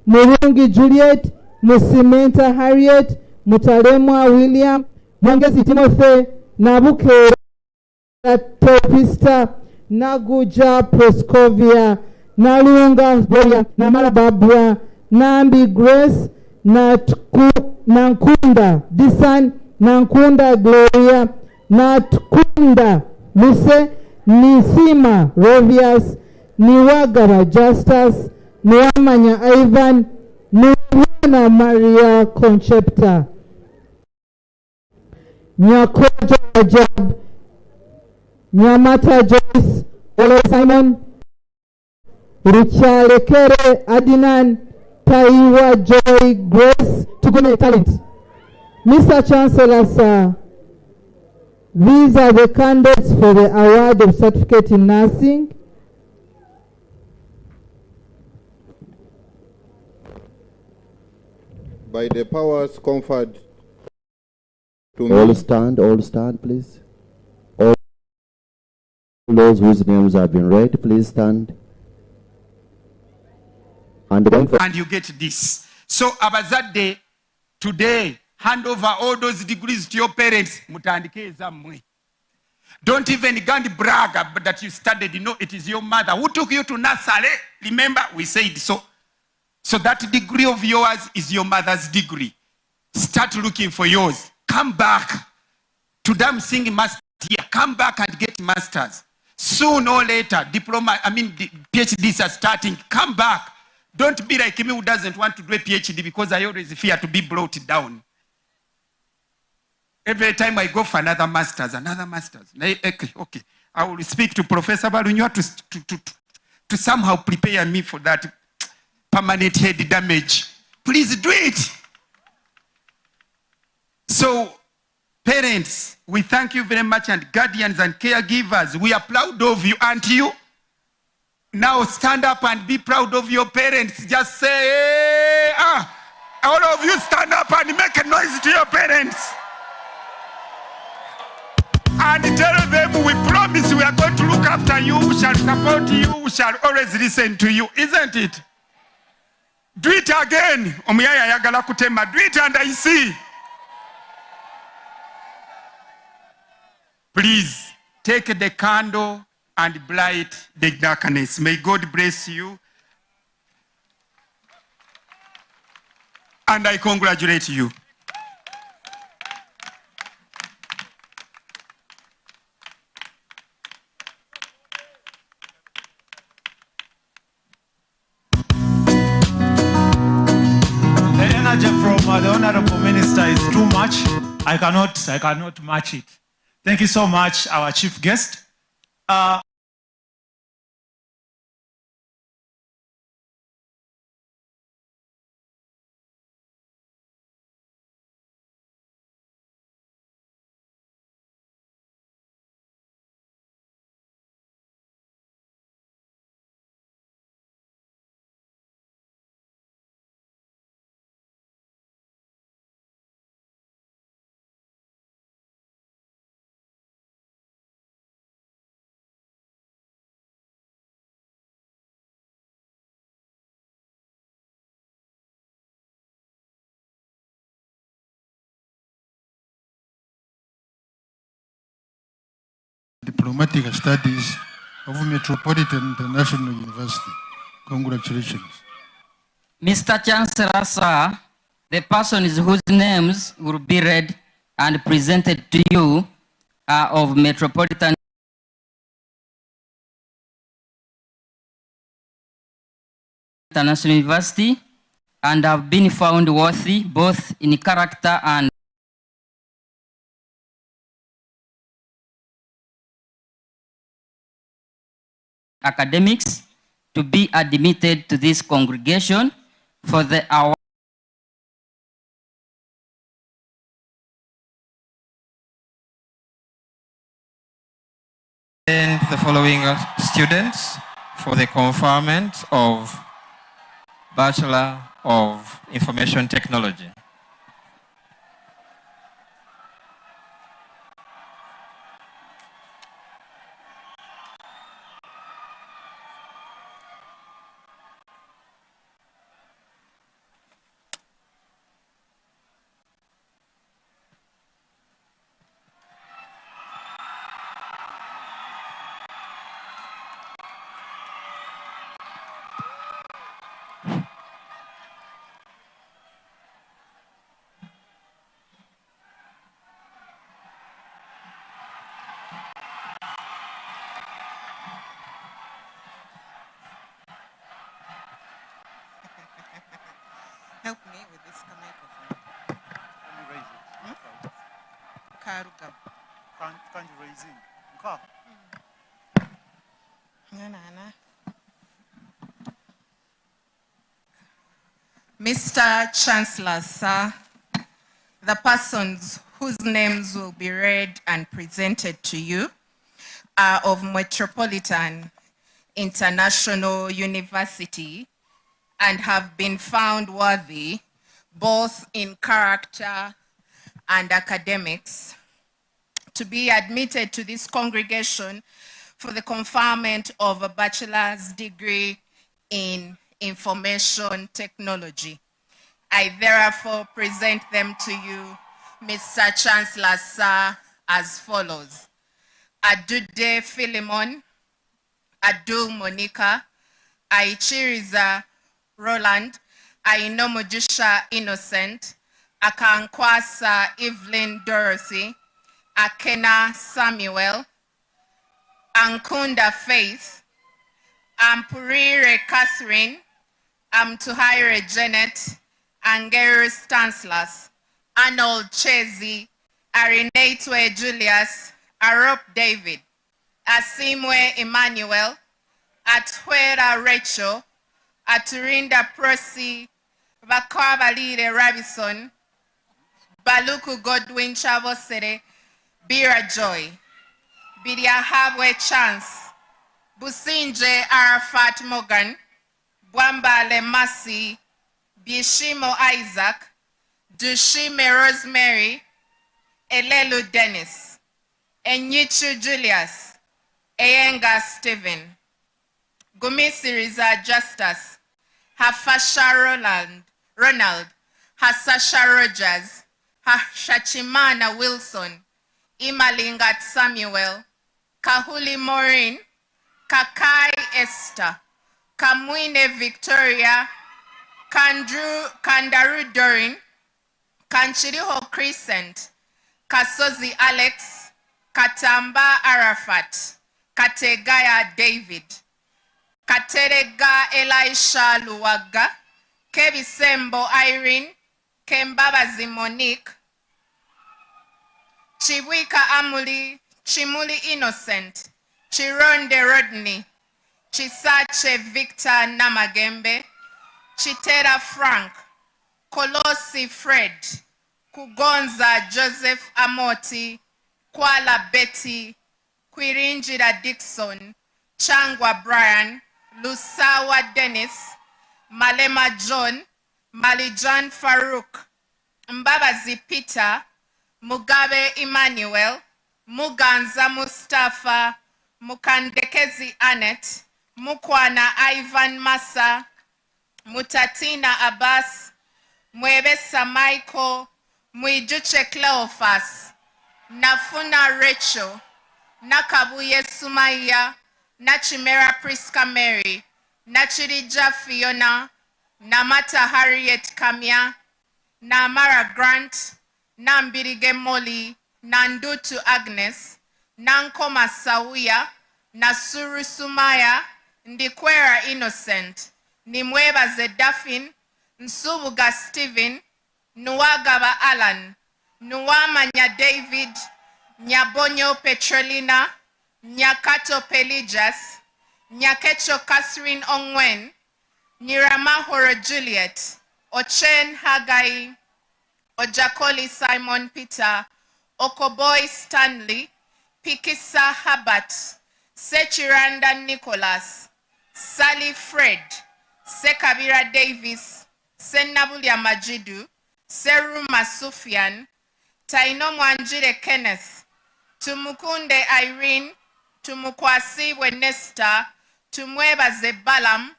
Murungi Juliet, Musimenta Harriet, Mutalemwa William, Mwangezi Timothy, Nabukera Topista, Naguja Proscovia, Nalunga Gloria, Namala Babra, Nambi Grace, Nankunda Disan, Nankunda Gloria, Natkunda Luse, Nisima Rovias, Niwagara Justus, Niwamanya Ivan, Niwana Maria Concepta, Nyakoja Rajab, Nyamata Joyce, Ole Simon, Richalekere Adinan, Taiwa Joy Grace, Tugune Talent. Mr. Chancellor, sir, these are the candidates for the award of certificate in nursing. By the powers conferred to me. All stand, please. All those whose names have been read, please stand. And you get this. So abazadde today, hand over all those degrees to your parents. Don't even brag that you studied. You know, it is your mother who took you to nursery. Remember, we said so. So that degree of yours is your mother's degree. Start looking for yours. Come back to them singing master here. Come back and get masters. Soon or later, PhDs are starting. Come back. Don't be like me who doesn't want to do a PhD because I always fear to be brought down. Every time I go for another master's. Okay. I will speak to Professor Balunywa to somehow prepare me for that permanent head damage. Please do it. So, parents, we thank you very much, and guardians and caregivers, we are proud of you, aren't you? Now stand up and be proud of your parents. Just say, hey, all of you stand up and make a noise to your parents. And tell them, we promise we are going to look after you, we shall support you, we shall always listen to you, isn't it? Do it again. Do it and I see. Please take the candle and light the darkness. May God bless you. And I congratulate you. From the Honorable Minister is too much. I cannot match it. Thank you so much, our chief guest. Diplomatic Studies of Metropolitan International University. Congratulations. Mr. Chancellor, sir, The persons whose names will be read and presented to you are of Metropolitan International University and have been found worthy both in character and academics to be admitted to this congregation for the award. And the following students for the conferment of Bachelor of Information Technology. Help me with this microphone. Can you raise it? Karuga. Can't you raise it? Okay. Mr. Chancellor, sir, the persons whose names will be read and presented to you are of Metropolitan International University and have been found worthy both in character and academics to be admitted to this congregation for the conferment of a bachelor's degree in information technology. I therefore present them to you, Mr. Chancellor, sir, as follows. Adude Philemon, Adul Monica, Aichiriza Roland, Ainomojusha Innocent, Akankwasa Evelyn Dorothy, Akena Samuel, Ankunda Faith, Ampurire Catherine, Amtuhaire Janet, Angeru Stanislas, Arnold Chezi, Arinetwe Julius, Arop David, Asimwe Emmanuel, Atwera Rachel, Aturinda Prosi, Vakabalide Rabison, Baluku Godwin Chavosere, Bira Joy, Bidiahabwe Chance, Businje Arafat Morgan, Bwambale Masi, Bishimo Isaac, Dushime Rosemary, Elelu Dennis, Enyichu Julius, Eyenga Stephen, Gumisiriza Justus, Hafasha Ronald, Hasasha Rogers, Hashachimana Wilson, Imalingat Samuel, Kahuli Maureen, Kakai Esther, Kamwine Victoria, Kandaru Dorin, Kanchiriho Crescent, Kasozi Alex, Katamba Arafat, Kategaya David, Katerega Elisha Luwaga, Kebisembo Irene, Kembabazi Monique, Chiwika Amuli, Chimuli Innocent, Chironde Rodney, Chisache Victor Namagembe, Chitera Frank, Kolosi Fred, Kugonza Joseph Amoti, Kwala Betty, Kwirinjira Dixon, Changwa Brian, Lusawa Dennis, Malema John, Malijan Farouk, Mbabazi Peter, Mugabe Emmanuel, Muganza Mustafa, Mukandekezi Annette, Mukwana Ivan Massa, Mutatina Abbas, Mwebesa Michael, Mwijuche Cleophas, Nafuna Rachel, Nakabuye Sumaya, Nachimera Priska Mary, Nachirija Fiona, Namata Harriet Kamia, Namara Grant, Nambirige Molly, Nandutu Agnes, Nankoma Sawia, Nasuru Sumaya, Ndikwera Innocent, Nimweba Zedafin, Nsubuga Stephen, Nuwagaba Alan, Nuwamanya David, Nyabonyo Petrolina, Nyakato Peligas, Nyakecho Catherine Ongwen, Niramahoro Juliet, Ochen Hagai, Ojakoli Simon Peter, Okoboy Stanley, Pikisa Habat, Sechiranda Nicholas, Sally Fred, Sekabira Davis, Senabulia Majidu, Seruma Sufyan, Taino Mwanjire Kenneth, Tumukunde Irene, Tumukwasi Wenesta, Tumweba Zebalam,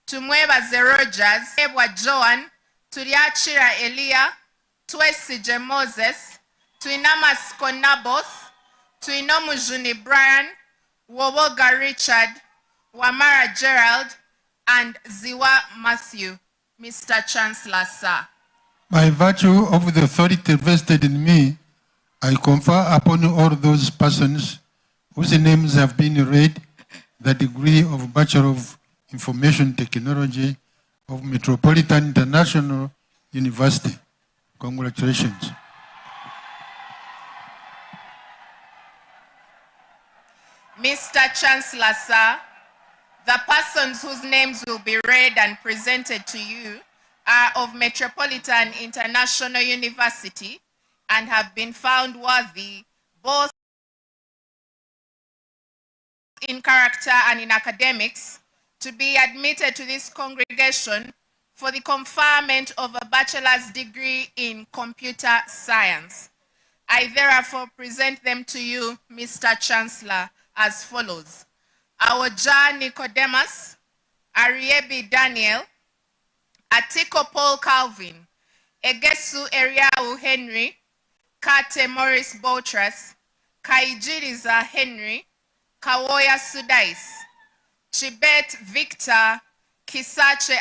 Tumweba Rogers, Ebwa Joan, Turiachira Elia, Twesije Moses, Tuinamas Konaboth, Tuinomujuni Brian, Wowoga Richard, Wamara Gerald, and Ziwa Matthew. Mr. Chancellor, sir. By virtue of the authority vested in me, I confer upon all those persons whose names have been read the degree of Bachelor of Information Technology of Metropolitan International University. Congratulations. Mr. Chancellor, sir, the persons whose names will be read and presented to you are of Metropolitan International University and have been found worthy both in character and in academics to be admitted to this congregation for the conferment of a bachelor's degree in computer science. I therefore present them to you, Mr. Chancellor, as follows. Awoja Nicodemus, Ariebi Daniel, Atiko Paul Calvin, Egesu Eriau Henry, Kate Morris Boutras, Kaijiriza Henry, Kawoya Sudais, Chibet Victor, Kisache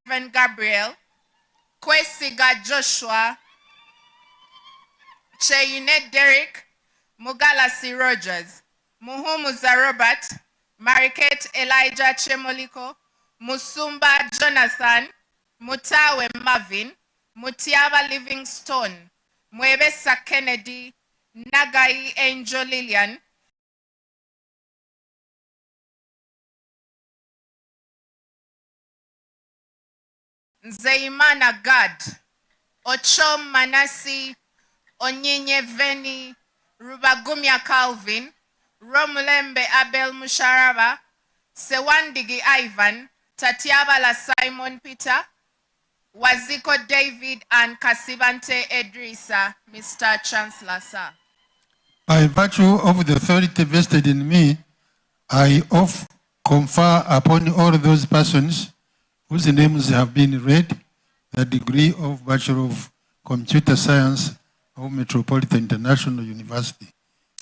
Ivan Gabriel, Kwesiga Joshua, Cheyunet Derek, Mugalasi Rogers, Muhumuza Robert, Mariket Elijah Chemoliko, Musumba Jonathan, Mutawe Marvin, Mutiaba Livingstone, Mwebesa Kennedy, Nagai Angel Lillian, Nzeimana Gad, Ochom Manasi, Onyinye Veni, Rubagumya Calvin, Romulembe Abel Musharaba, Sewandigi Ivan, Tatiabala Simon Peter, Waziko David, and Kasibante Edrisa. Mr. Chancellor, sir. By virtue of the authority vested in me, I confer upon all those persons whose names have been read the degree of Bachelor of Computer Science of Metropolitan International University.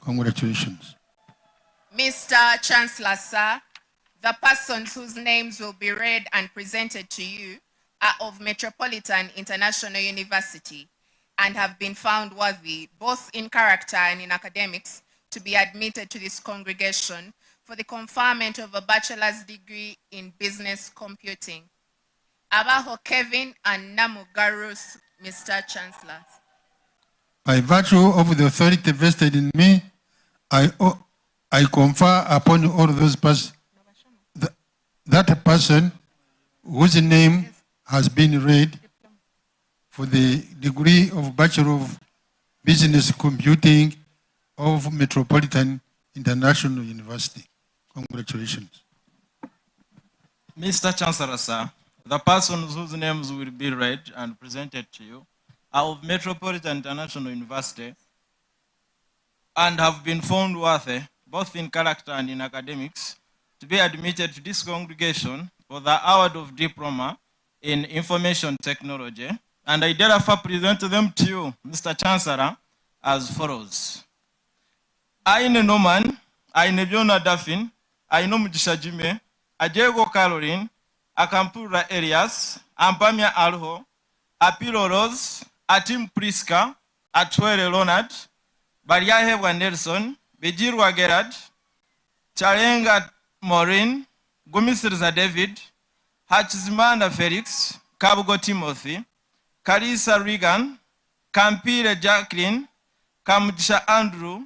Congratulations. Mr. Chancellor, sir, the persons whose names will be read and presented to you are of Metropolitan International University and have been found worthy, both in character and in academics, to be admitted to this congregation for the conferment of a bachelor's degree in business computing. Abaho Kevin and Namugarus, Mr. Chancellor. By virtue of the authority vested in me, I confer upon all those persons that person whose name has been read for the degree of Bachelor of Business Computing of Metropolitan International University. Congratulations. Mr. Chancellor, sir, the persons whose names will be read and presented to you are of Metropolitan International University and have been found worthy, both in character and in academics, to be admitted to this congregation for the award of diploma in information technology, and I therefore present them to you, Mr. Chancellor, as follows. Aine Noman, Aine Jonah Daffin, Aino Mugisha Jime, Ajego Caroline, Akampura Elias, Ampamia Alho, Apilo Rose, Atim Priska, Atwere Leonard, Bariahebwa Nelson, Bejirwa Gerard, Charenga Maureen, Gumisiriza David, Hachizimana Felix, Kabugo Timothy, Karisa Regan, Kampire Jacqueline, Kamugisha Andrew,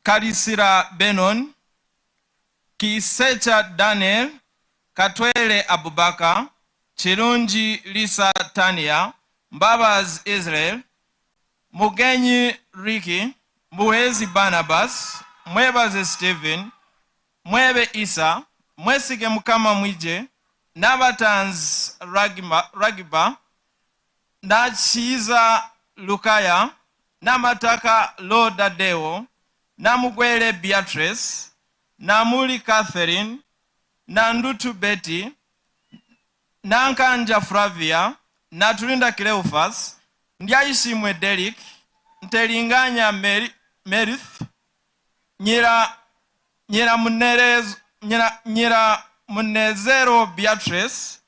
Karisira Benon, Kisecha Daniel, Katwele Abubakar, Chirunji Lisa Tania, Mbabaz Israel, Mugenyi Ricky, Muhezi Barnabas, Mwebaze Stephen, Mwebe Isa, Mwesige Mukama Mwije, Nabatans Ragiba, Nachiza Lukaya, Namataka Loda Deo, Namugwele Beatrice, Namuli Catherine, Nandutu Betty, Nankanja Flavia, Natulinda Cleophas, Ndiaishimwe Derek, Ntelinganya Merith, Nyira Munezero Beatrice,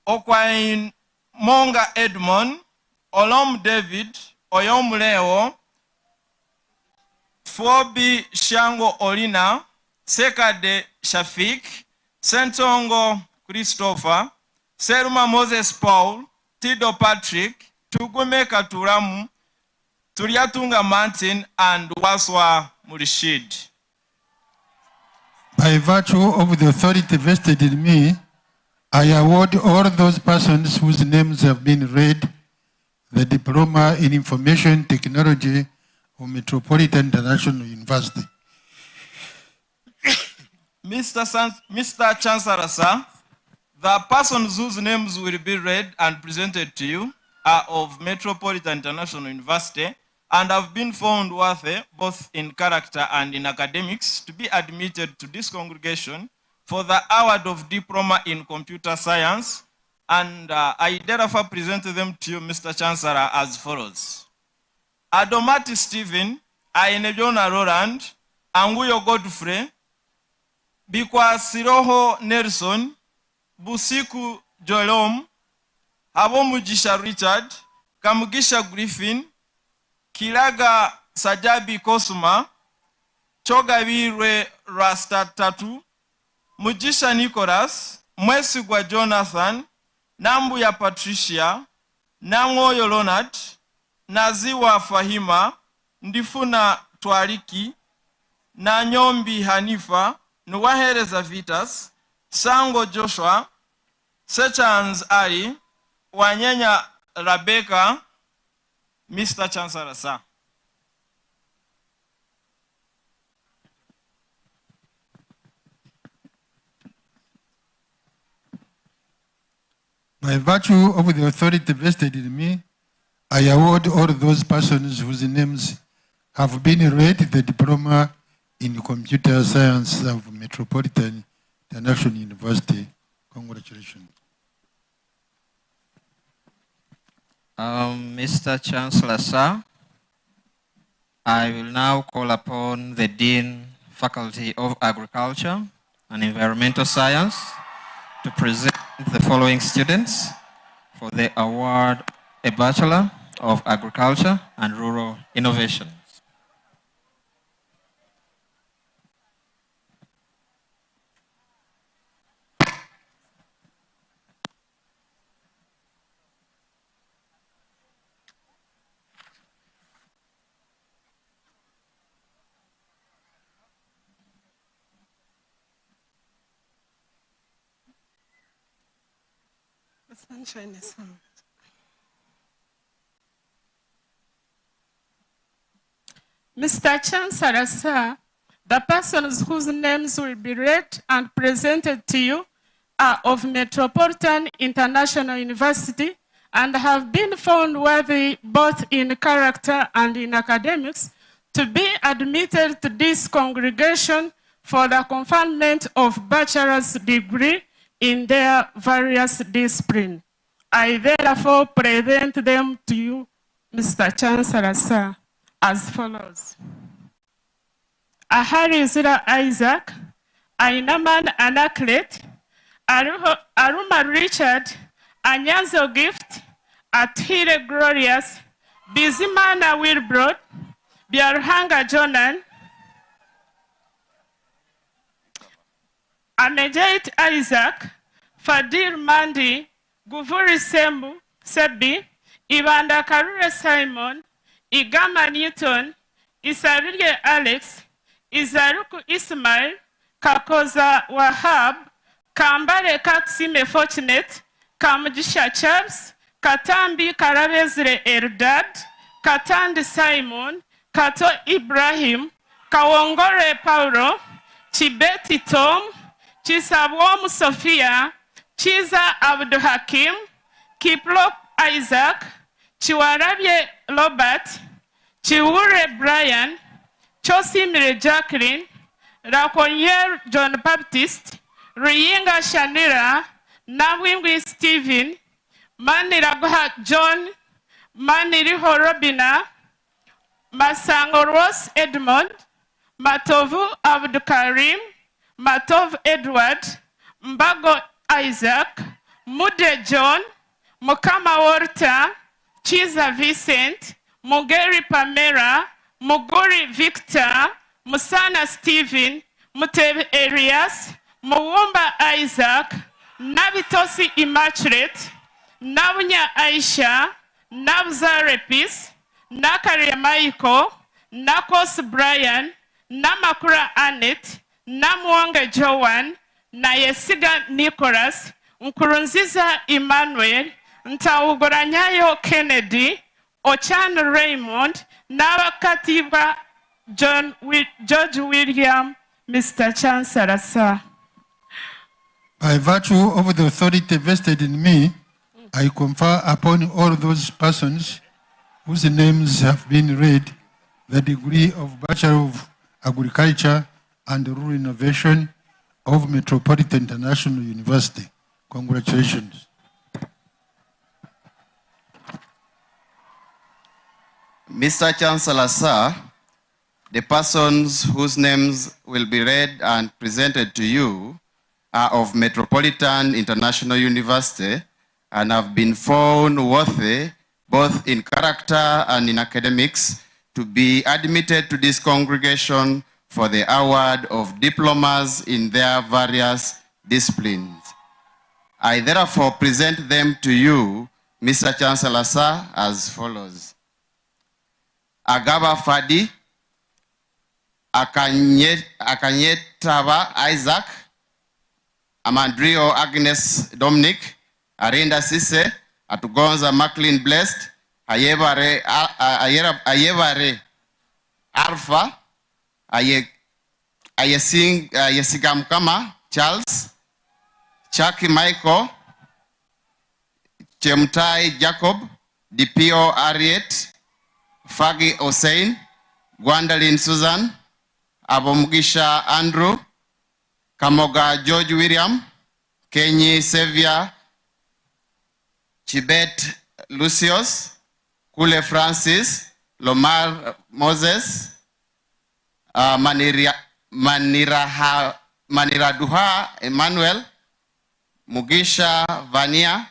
Okwain Monga Edmond, Olom David, Oyom Leo, Fobi Shango Olina, Sekade Shafik, Sentongo Christopher, Seruma Moses Paul, Tido Patrick, Tugume Katuramu, Turiatunga Martin, and Waswa Murishid. By virtue of the authority vested in me, I award all those persons whose names have been read the Diploma in Information Technology of Metropolitan International University. Mr. Chancellor, sir, the persons whose names will be read and presented to you are of Metropolitan International University and have been found worthy, both in character and in academics, to be admitted to this congregation for the award of Diploma in Computer Science, and I therefore present them to you, Mr. Chancellor, as follows. Adomati Stephen, Ainejona Roland, Anguyo Godfrey, Bikwa Siroho Nelson, Busiku Jolom, Habomujisha Richard, Kamugisha Griffin, Kilaga Sajabi Kosuma, Chogabirwe Rasta Tatu, Mujisha Nicholas, Mwesigwa Jonathan, Nambuya Patricia, Nangoyo Leonard, Naziwa Fahima, Ndifuna Twariki, Nanyombi Hanifa, Nuwahereza Vitas, Sango Joshua, Sechans Ali, Wanyenya Rebecca, Mr. Chancellor, sir. By virtue of the authority vested in me, I award all those persons whose names have been read the Diploma in Computer Science of Metropolitan International University. Congratulations. Mr. Chancellor, sir, I will now call upon the Dean, Faculty of Agriculture and Environmental Science to present the following students for the award, a Bachelor of Agriculture and Rural Innovation. Sunshine is on. Mr. Chancellor, sir, the persons whose names will be read and presented to you are of Metropolitan International University and have been found worthy both in character and in academics to be admitted to this congregation for the conferment of bachelor's degree in their various disciplines. I therefore present them to you, Mr. Chancellor, sir, as follows. Ahari Zira Isaac, Ainaman Anaclet, Aruma Richard, Anyanzo Gift, Atire Glorious, Bizimana Wilbrod, Biarhanga Jonan, Amejait Isaac, Fadir Mandi, Guvuri Sembu, Sebi, Ibanda Karure Simon, Igama Newton, Isarige Alex, Izaruku Ismail, Kakoza Wahab, Kambare Kaksime Fortunate, Kamujisha Charles, Katambi Karabezre Erdad, Katandi Simon, Kato Ibrahim, Kawongore Paulo, Chibeti Tom, Chisabwom Sophia, Chiza Abdul Hakim, Kiplop Isaac, Chiwarabye Robert, Chiwure Brian, Chosimire Jacqueline, Rakonyer John Baptist, Ruyinga Shanira, Nawingwi Stephen, Maniraguha John, Maniriho Robina, Masango Ross Edmond, Matovu Abdul Karim, Matov Edward, Mbago Isaac, Mude John, Mukama Walter, Chiza Vincent, Mugeri Pamela, Muguri Victor, Musana Stephen, Mutebe Elias, Muwumba Isaac, Nabitosi Immaculate, Nabunya Aisha, Nabzare Peace, Nakaria Maiko, Nakos Brian, Namakura Annette, Namwanga Joan, Nayesiga Nicholas, Nkurunziza Emmanuel, Ntaugoranyayo Kennedy, Ochan Raymond, Nabakatiba George William, Mr. Chancellor, sir. By virtue of the authority vested in me, I confer upon all those persons whose names have been read the degree of Bachelor of Agriculture and Rural Innovation of Metropolitan International University. Congratulations. Mr. Chancellor, sir, the persons whose names will be read and presented to you are of Metropolitan International University and have been found worthy, both in character and in academics, to be admitted to this congregation for the award of diplomas in their various disciplines. I therefore present them to you, Mr. Chancellor, sir, as follows. Agaba Fadi, Akanyetaba Isaac, Amandrio Agnes Dominic, Arinda Sise, Atugonza Maclean Blessed, Ayebare Alpha, Ayesigamkama Charles, Chaki Michael, Chemtai Jacob, Dipio Ariet, Fagi Hussein, Gwendolyn Susan, Abomugisha Andrew, Kamoga George William, Kenyi Xavier, Chibet Lucius, Kule Francis, Lomar Moses, Maniraduha Emmanuel, Mugisha Vania,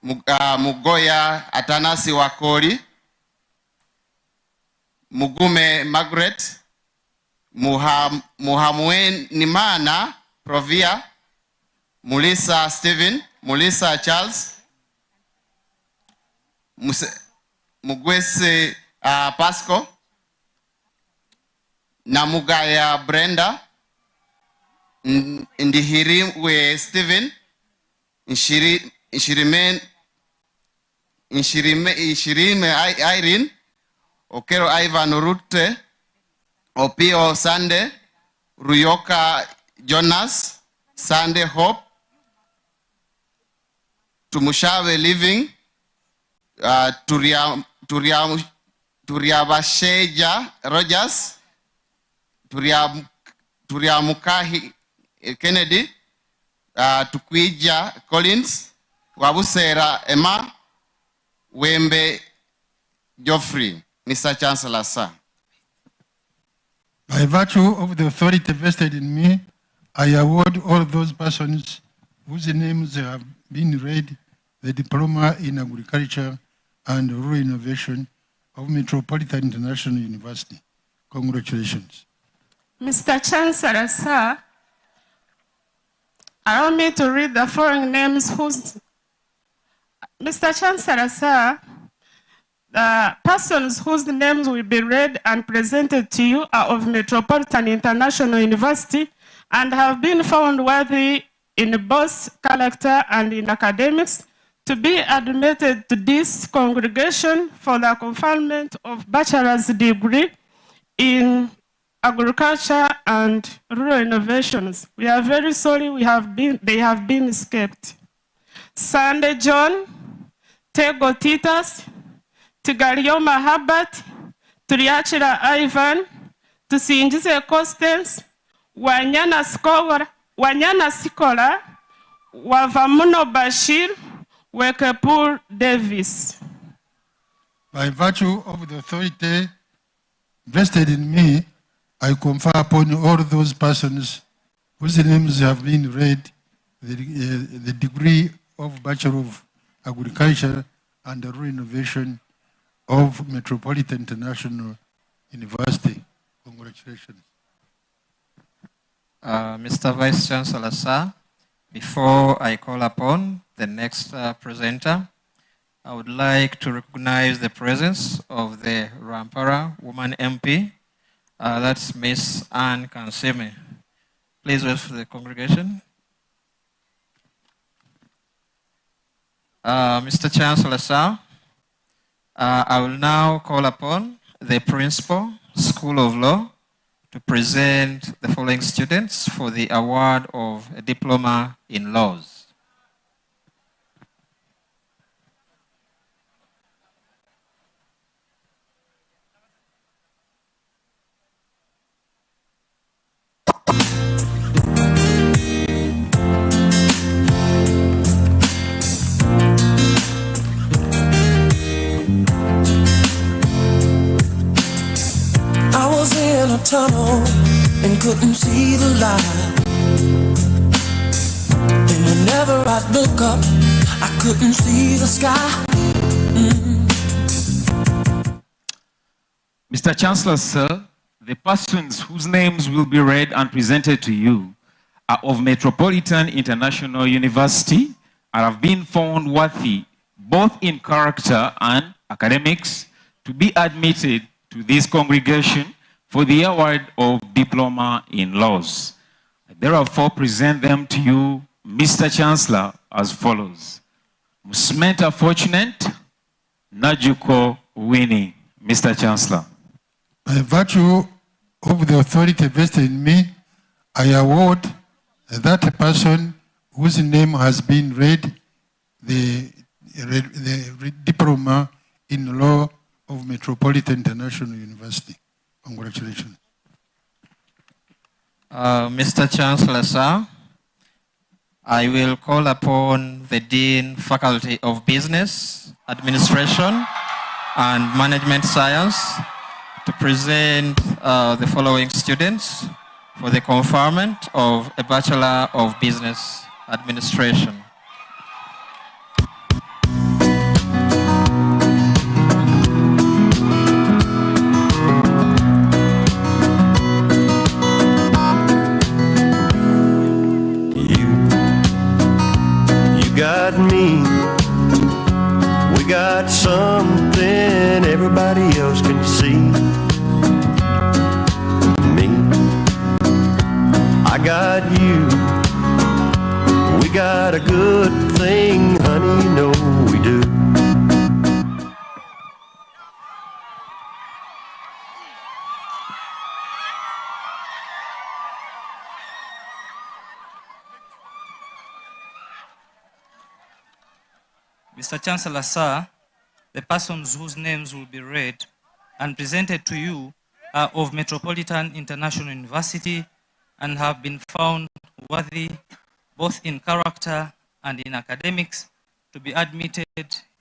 Mugoya Atanasi Wakori, Mugume Margaret, Muhamwen Nimana Provia, Mulisa Stephen, Mulisa Charles, Mugwese Pasco, Namugaya Brenda, Ndihiriwe Stephen, Nshirime Irene, Okero Ivan Rute, Opio Sande, Ruyoka Jonas, Sande Hope, Tumushawe Living, Turiabasheja Rogers, Turiamukahi Kennedy, Tukwija Collins, Wabusera Emma, Wembe Geoffrey. Mr. Chancellor, sir. By virtue of the authority vested in me, I award all those persons whose names have been read the Diploma in Agriculture and Rural Innovation of Metropolitan International University. Congratulations. Mr. Chancellor, sir, allow me to read the following names whose... Mr. Chancellor, sir, the persons whose names will be read and presented to you are of Metropolitan International University and have been found worthy in both character and in academics to be admitted to this congregation for the conferment of bachelor's degree in agriculture and rural innovations. We are very sorry they have been escaped. Sunday John, Tego Titus, Tigalioma Herbert, Turiachira Ivan, Tusinjise Constance, Wanyana Sikola, Wavamuno Bashir, Wekepur Davis. By virtue of the authority vested in me, I confer upon all those persons whose names have been read the degree of Bachelor of Agriculture and Rural Innovation of Metropolitan International University. Congratulations. Mr. Vice Chancellor, sir, before I call upon the next presenter, I would like to recognize the presence of the Rampara woman MP. That's Miss Anne Kanseme. Please wait for the congregation. Mr. Chancellor, sir, I will now call upon the Principal, School of Law, to present the following students for the award of a Diploma in Laws. Tunnel and couldn't see the light. And whenever I'd look up, I couldn't see the sky. Mr. Chancellor, sir, the persons whose names will be read and presented to you are of Metropolitan International University and have been found worthy, both in character and academics, to be admitted to this congregation for the award of Diploma in Laws. I therefore present them to you, Mr. Chancellor, as follows. Musmenta Fortunate, Najuko Winnie. Mr. Chancellor. By virtue of the authority vested in me, I award that person whose name has been read the Diploma in Law of Metropolitan International University. Congratulations. Mr. Chancellor, sir, I will call upon the Dean, Faculty of Business, Administration, and Management Science to present the following students for the conferment of a Bachelor of Business Administration. Got me, we got something everybody else can see. Me, I got you, we got a good thing, honey, you know we do. Mr. Chancellor, sir, the persons whose names will be read and presented to you are of Metropolitan International University and have been found worthy, both in character and in academics, to be admitted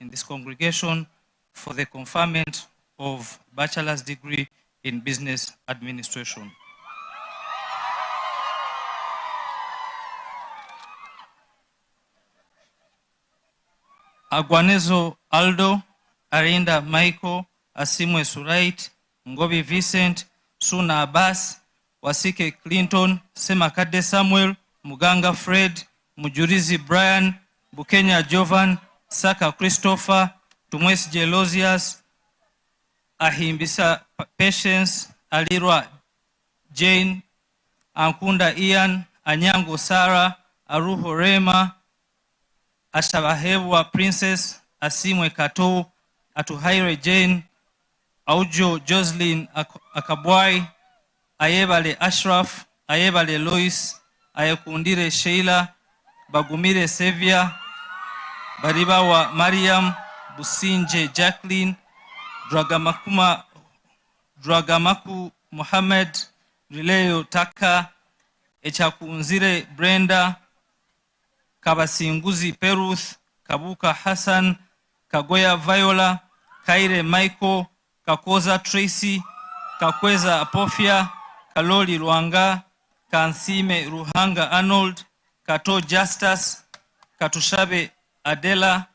in this congregation for the conferment of bachelor's degree in business administration. Agwanezo Aldo, Arinda Michael, Asimwe Surait, Ngobi Vincent, Suna Abbas, Wasike Clinton, Semakade Samuel, Muganga Fred, Mujurizi Brian, Bukenya Jovan, Saka Christopher, Tumwes Jelosias, Ahimbisa Patience, Alirwa Jane, Ankunda Ian, Anyango Sarah, Aruho Rema, Ashabahebwa Princess, Asimwe Kato, Atuhaire Jane, Aujo Jocelyn Akabwai, Ayebale Ashraf, Ayebale Lois, Ayekundire Sheila, Bagumire Sevia, Baribawa Mariam, Businje Jacqueline, Dragamaku Muhammad, Rileo Taka, Echakunzire Brenda, Kabasinguzi Peruth, Kabuka Hassan, Kagoya Viola, Kaire Michael, Kakoza Tracy, Kakweza Apofia, Kaloli Ruanga, Kansime Ruhanga Arnold, Kato Justus, Katushabe Adela,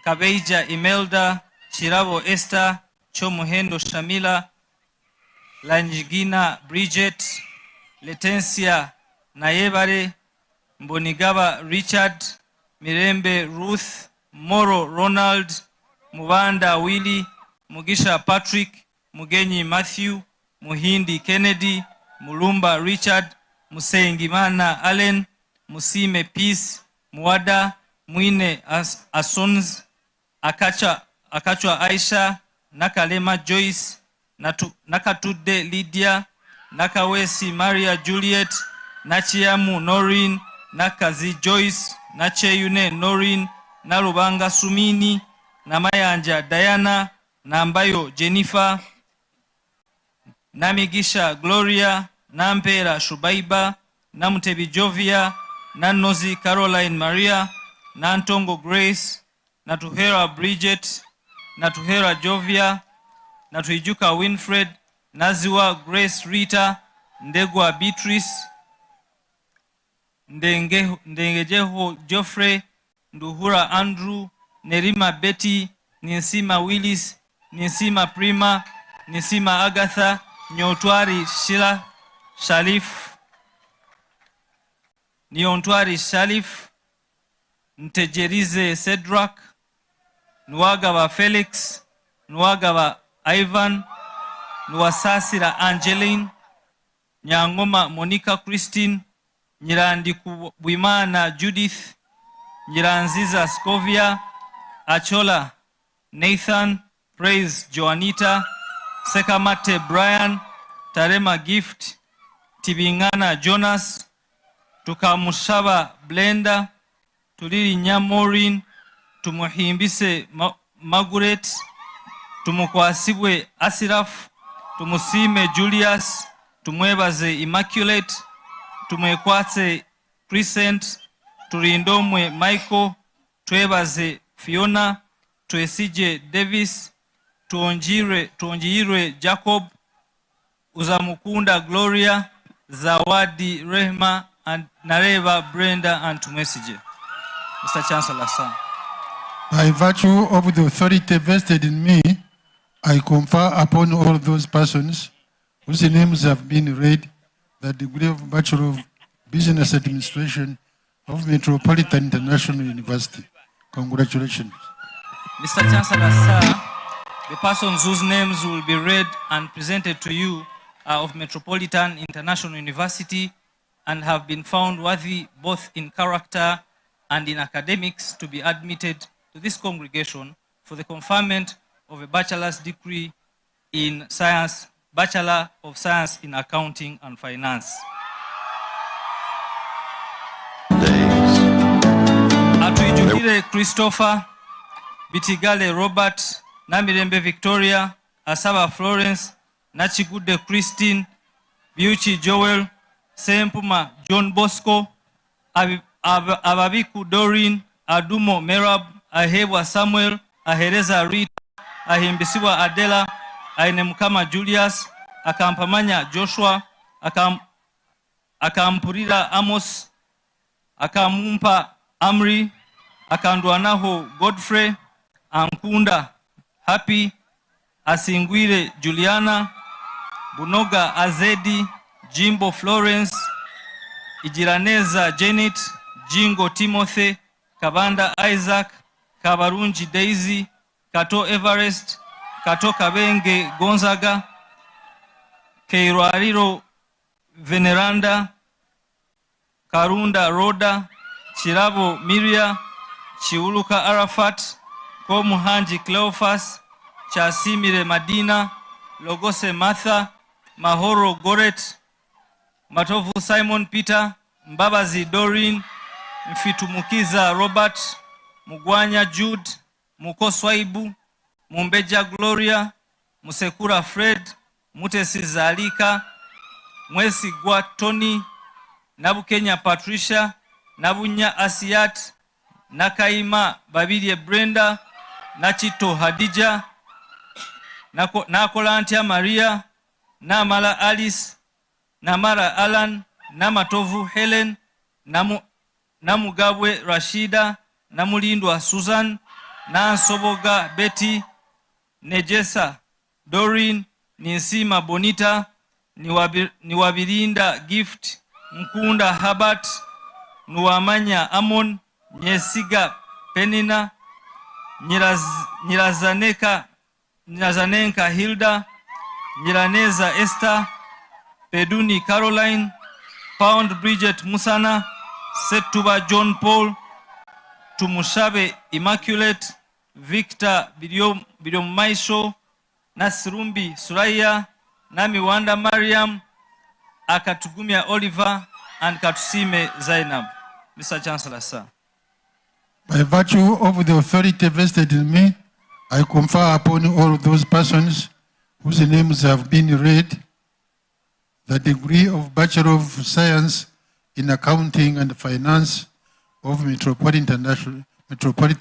Kabeija Imelda, Chirabo Esther, Chomuhendo Shamila, Lanjigina Bridget, Letencia Nayebare, Mbonigaba Richard, Mirembe Ruth, Moro Ronald, Mubanda Willie, Mugisha Patrick, Mugenyi Matthew, Muhindi Kennedy, Mulumba Richard, Musengimana Allen, Musime Peace, Muwada, Mwine Asons, Akachwa Aisha, Nakalema Joyce, Nakatude Lydia, Nakawesi Maria Juliet, Nachiamu Noreen, Nakazi Joyce, Nacheyune Noreen, Narubanga Sumini, Namayanja Diana, Nambayo Jennifer, Namigisha Gloria, Nampera Shubaiba, Namutebi Jovia, Nanozi Caroline Maria, Nantongo Grace, Natuhera Bridget, Natuhera Jovia, Natuijuka Winfred, Naziwa Grace Rita, Ndegwa Beatrice, Ndengejeho Geoffrey, Nduhura Andrew, Nerima Betty, Ninsima Willis, Ninsima Prima, Ninsima Agatha, Nyotwari Shila Shalif, Nyontwari Shalif, Ntejerize Cedric, Nwagaba Felix, Nwagaba Ivan, Nwasasira Angeline, Nyangoma Monica Christine, Nyirandiku Bwimana Judith, Nyiranziza Scovia, Achola Nathan, Praise Joanita, Sekamate Brian, Tarema Gift, Tibingana Jonas, Tukamushaba Blenda, Tuliri Nyamorin, Tumuhimbise Margaret, Tumukwasibwe Asiraf, Tumusime Julius, Tumwebaze Immaculate, Tumwekwatse Crescent, Turindomwe Michael, Twebaze Fiona, Twesije Davis, Tuonjire Jacob, Uzamukunda Gloria, Zawadi Rehma, and Nareva Brenda, and Tumesije. Mr. Chancellor, sir. By virtue of the authority vested in me, I confer upon all those persons whose names have been read the degree of Bachelor of Business Administration of Metropolitan International University. Congratulations. Mr. Chancellor, sir, the persons whose names will be read and presented to you are of Metropolitan International University and have been found worthy both in character and in academics to be admitted to this congregation for the conferment of a bachelor's degree in science, Bachelor of Science in Accounting and Finance. Atuijukire Christopher, Bitigale Robert, Namirembe Victoria, Asaba Florence, Nachigude Christine, Biuchi Joel, Sempuma John Bosco, Ababiku Doreen, Adumo Merab, Ahebwa Samuel, Ahereza Rita, Ahimbisiwa Adela, Ainemukama Julius, Akampamanya Joshua, Akampurira Amos, Akamumpa Amri, Akandwanaho Godfrey, Ankunda Happy, Asingwire Juliana, Bunoga Azedi, Jimbo Florence, Ijiraneza Janet, Jingo Timothy, Kabanda Isaac, Kabarunji Daisy, Kato Everest, Kato Kabenge Gonzaga, Keirwariro Veneranda, Karunda Roda, Chirabo Miria, Chiuluka Arafat, Komuhanji Cleophas, Chasimire Madina, Logose Martha, Mahoro Goret, Matovu Simon Peter, Mbabazi Doreen, Mfitumukiza Robert, Mugwanya Jude, Mukoswaibu, Mumbeja Gloria, Musekura Fred, Mutesi Zalika, Mwesi Gwa Tony, Nabukenya Patricia, Nabunya Asiat, Nakaima Babirie Brenda, Nachito Hadija, Nakolantia Maria, Namala Alice, Namara Alan, Namatovu Helen, Namugabwe Rashida, Namulindwa Susan, Nansoboga Betty, Nejesa Doreen, Ninsima Bonita, Niwabirinda Gift, Mkunda Habat, Nuwamanya Amon, Nyesiga Penina, Nyirazanenka Hilda, Nyiraneza Esther, Peduni Caroline, Pound Bridget Musana, Setuba John Paul, Tumushabe Immaculate, Victor Bidomaisho, Nasrumbi Suraya, Nami Wanda Mariam, Akatugumia Oliver, and Katusime Zainab. Mr. Chancellor, sir. By virtue of the authority vested in me, I confer upon all those persons whose names have been read the degree of Bachelor of Science in Accounting and Finance of Metropolitan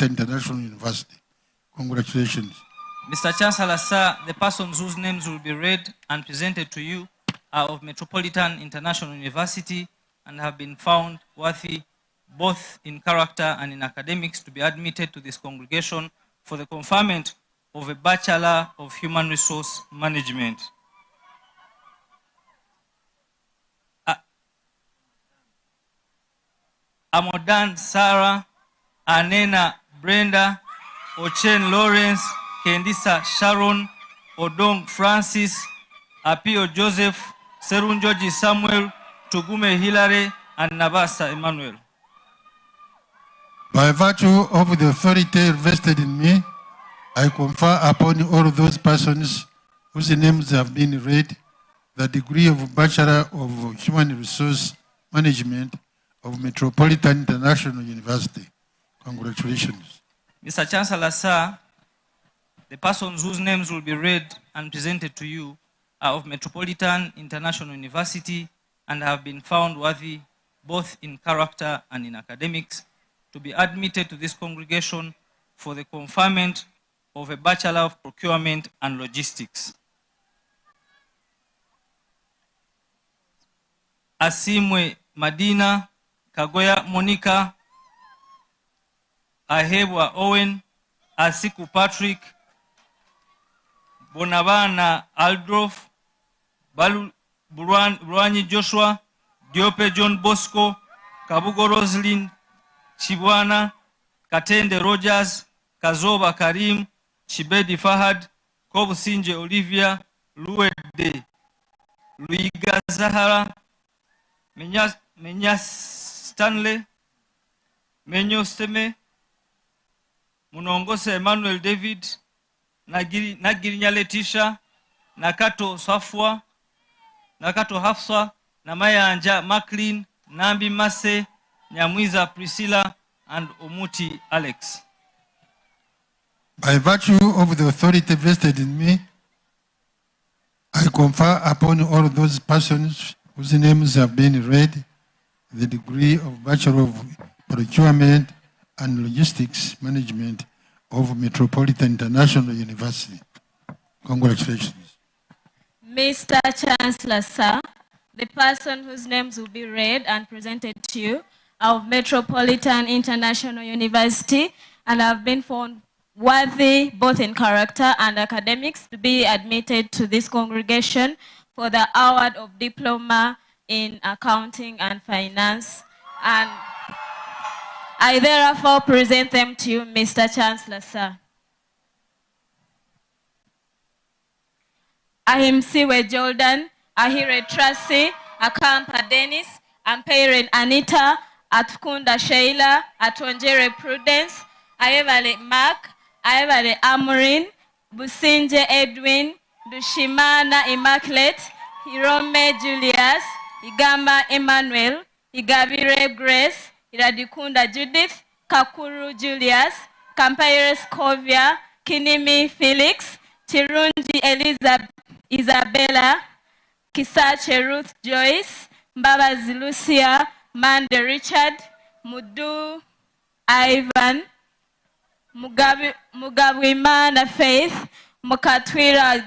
International University. Congratulations. Mr. Chancellor, sir, the persons whose names will be read and presented to you are of Metropolitan International University and have been found worthy both in character and in academics to be admitted to this congregation for the conferment of a Bachelor of Human Resource Management. Amodan Sarah, Anena Brenda, Ochen Lawrence, Kendisa Sharon, Odong Francis, Apio Joseph, Serunjoji Samuel, Tugume Hilary, and Nabasa Emmanuel. By virtue of the authority vested in me, I confer upon all those persons whose names have been read the degree of Bachelor of Human Resource Management of Metropolitan International University. Congratulations. Mr. Chancellor, sir, the persons whose names will be read and presented to you are of Metropolitan International University and have been found worthy both in character and in academics to be admitted to this congregation for the conferment of a Bachelor of Procurement and Logistics. Asimwe Madina, Kagoya Monica, Ahebwa Owen, Asiku Patrick, Bonavana Aldrof, Buruani Joshua, Diope John Bosco, Kabugo Roslyn, Chibwana, Katende Rogers, Kazoba Karim, Chibedi Fahad, Kobu Sinje Olivia, Luede, Luiga Zahara, Menyas Stanley, Menyo Steme, Munongose Emmanuel David, Nagirinya Letisha, Nakato Safwa, Nakato Hafsa, Namaya Anja Maclean, Nambi Mase, Nyamwiza Priscilla, and Omuti Alex. By virtue of the authority vested in me, I confer upon all those persons whose names have been read the degree of Bachelor of Procurement and Logistics Management of Metropolitan International University. Congratulations. Mr. Chancellor, sir, the person whose names will be read and presented to you of Metropolitan International University and have been found worthy both in character and academics to be admitted to this congregation for the award of diploma in accounting and finance. And I therefore present them to you, Mr. Chancellor, sir. Ahimsiwe Jordan, Ahire Tracy, Akampa Dennis, Ampere Anita, Atkunda Sheila, Atongere Prudence, Ayevale Mark, Ayevale Amorin, Businje Edwin, Dushimana Immaculate, Hirome Julius, Igamba Emmanuel, Igabire Grace, Iradikunda Judith, Kakuru Julius, Kampire Scovia, Kinimi Felix, Chirunji Isabella, Kisache Ruth Joyce, Mbabazi Lucia, Mande Richard, Mudu Ivan, Mugabwimana Faith, Mukatwira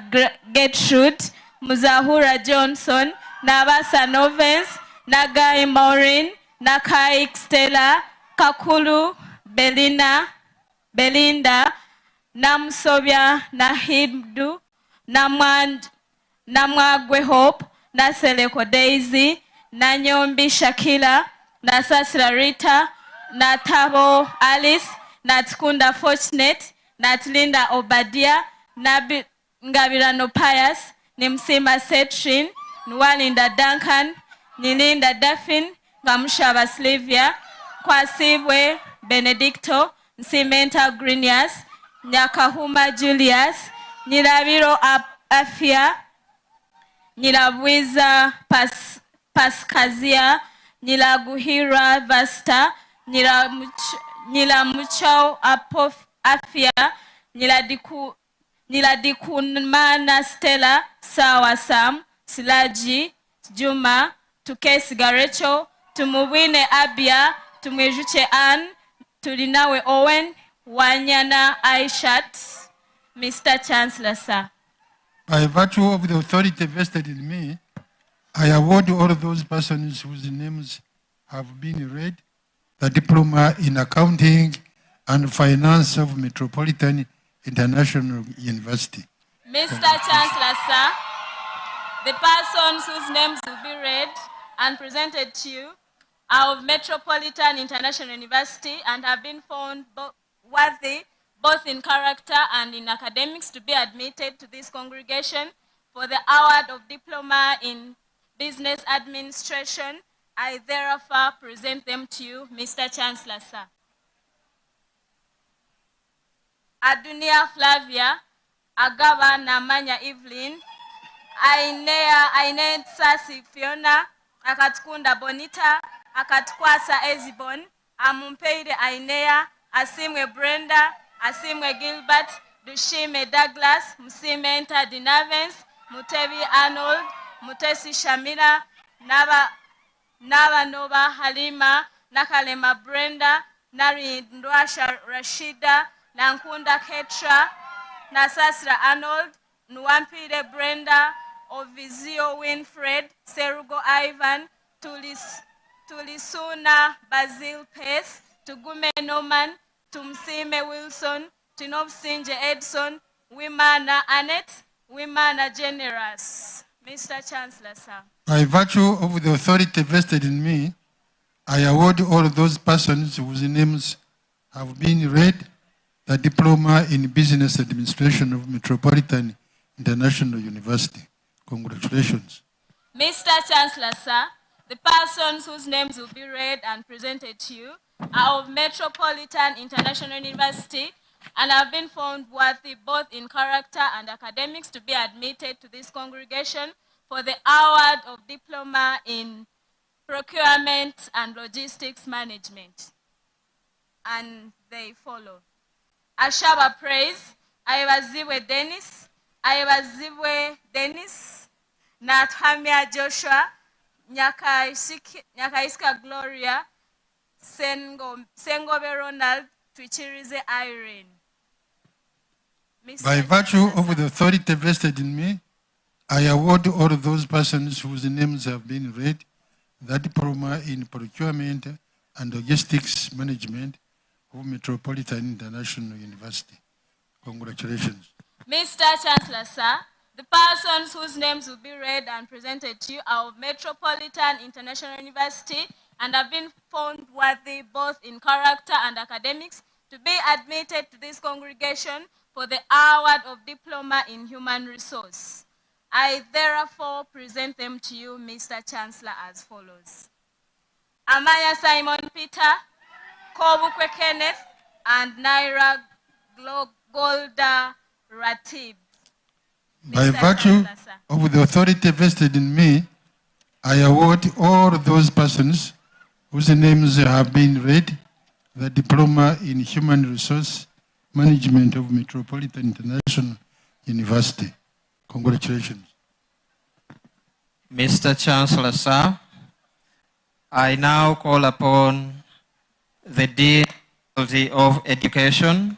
Gertrude, Muzahura Johnson, Nabasa Novens, Nagai Maureen, Nakai Stella, Kakulu, Belinda, Namsobia, Nahibdu, Namwagwe Hope, Naseleko Daisy, Nanyombi Shakila, Nasasra Rita, Natabo Alice, Natkunda Fortunate, Natlinda Obadia, Ngabirano Pius, Nimsima Setrin, Nwalinda Duncan, Nilinda Daffin, Gamshaba Slivia, Kwasibwe Benedicto, Nsimenta Grinias, Nyakahuma Julius, Nilabiro Afia, Nilabwiza Paskazia, Nilaguhira Vasta, Nilamuchao Afia, Niladikunmana Stella, Sawa Sam, Silaji, Juma, Tukesi Garecho, Tumuwine Abia, Tumwejuche Ann, Tulinawe Owen, Wanyana Aishat. Mr. Chancellor, sir. By virtue of the authority vested in me, I award all those persons whose names have been read the diploma in accounting and finance of Metropolitan International University. Mr. Chancellor, sir, the persons whose names will be read and presented to you are of Metropolitan International University and have been found worthy both in character and in academics to be admitted to this congregation for the award of diploma in business administration. I therefore present them to you, Mr. Chancellor, sir. Adunia Flavia, Agaba Namanya Evelyn, Ainea Sasi Fiona, Akatkunda Bonita, Akatkwasa Ezibon, Amumpeide Ainea, Asimwe Brenda, Asimwe Gilbert, Dushime Douglas, Msimenta Dinavens, Mutevi Arnold, Mutesi Shamina, Nava Nova Halima, Nakalema Brenda, Nari Ndwasha Rashida, Nankunda Ketra, Nasasra Arnold, Nwampide Brenda, Ovizio Winfred, Serugo Ivan, Tulisuna Basil Pace, Tugume Norman, Tumsime Wilson, Tinobsinje Edson, Wimana Annette, Wimana Generous. Mr. Chancellor, sir. By virtue of the authority vested in me, I award all those persons whose names have been read the diploma in business administration of Metropolitan International University. Congratulations. Mr. Chancellor, sir, the persons whose names will be read and presented to you are of Metropolitan International University and have been found worthy both in character and academics to be admitted to this congregation for the award of diploma in procurement and logistics management. And they follow. Ashaba Praise, Ayawaziwe Dennis, Nathamia Joshua, Nyakaiska Gloria, Sengobe Ronald, Twichirize Irene. By virtue of the authority vested in me, I award all those persons whose names have been read the diploma in procurement and Logistics Management of Metropolitan International University. Congratulations. Mr. Chancellor, sir, the persons whose names will be read and presented to you are of Metropolitan International University and have been found worthy both in character and academics to be admitted to this congregation for the award of Diploma in Human Resource. I therefore present them to you, Mr. Chancellor, as follows. Amaya Simon Peter, Kobukwe Kenneth, and Naira Golda Ratib. By virtue of the authority vested in me, I award all those persons whose names have been read the Diploma in Human Resource Management of Metropolitan International University. Congratulations. Mr. Chancellor, sir, I now call upon the Dean of Education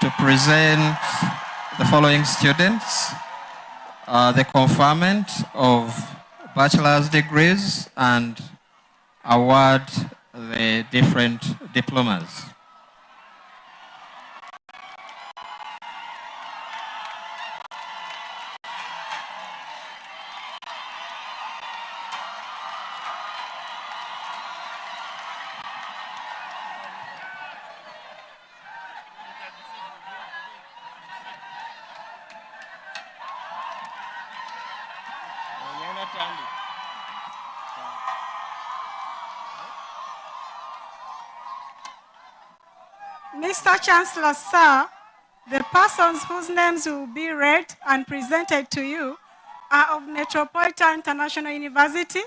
to present the following students the conferment of bachelor's degrees and award the different diplomas. Mr. Chancellor, sir, the persons whose names will be read and presented to you are of Metropolitan International University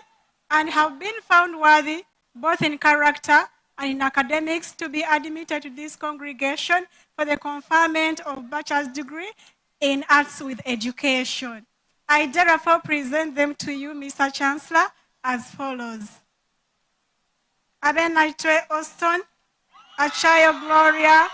and have been found worthy both in character and in academics to be admitted to this congregation for the conferment of bachelor's degree in arts with education. I therefore present them to you, Mr. Chancellor, as follows. Abenaitwe Austin, Achayo Gloria,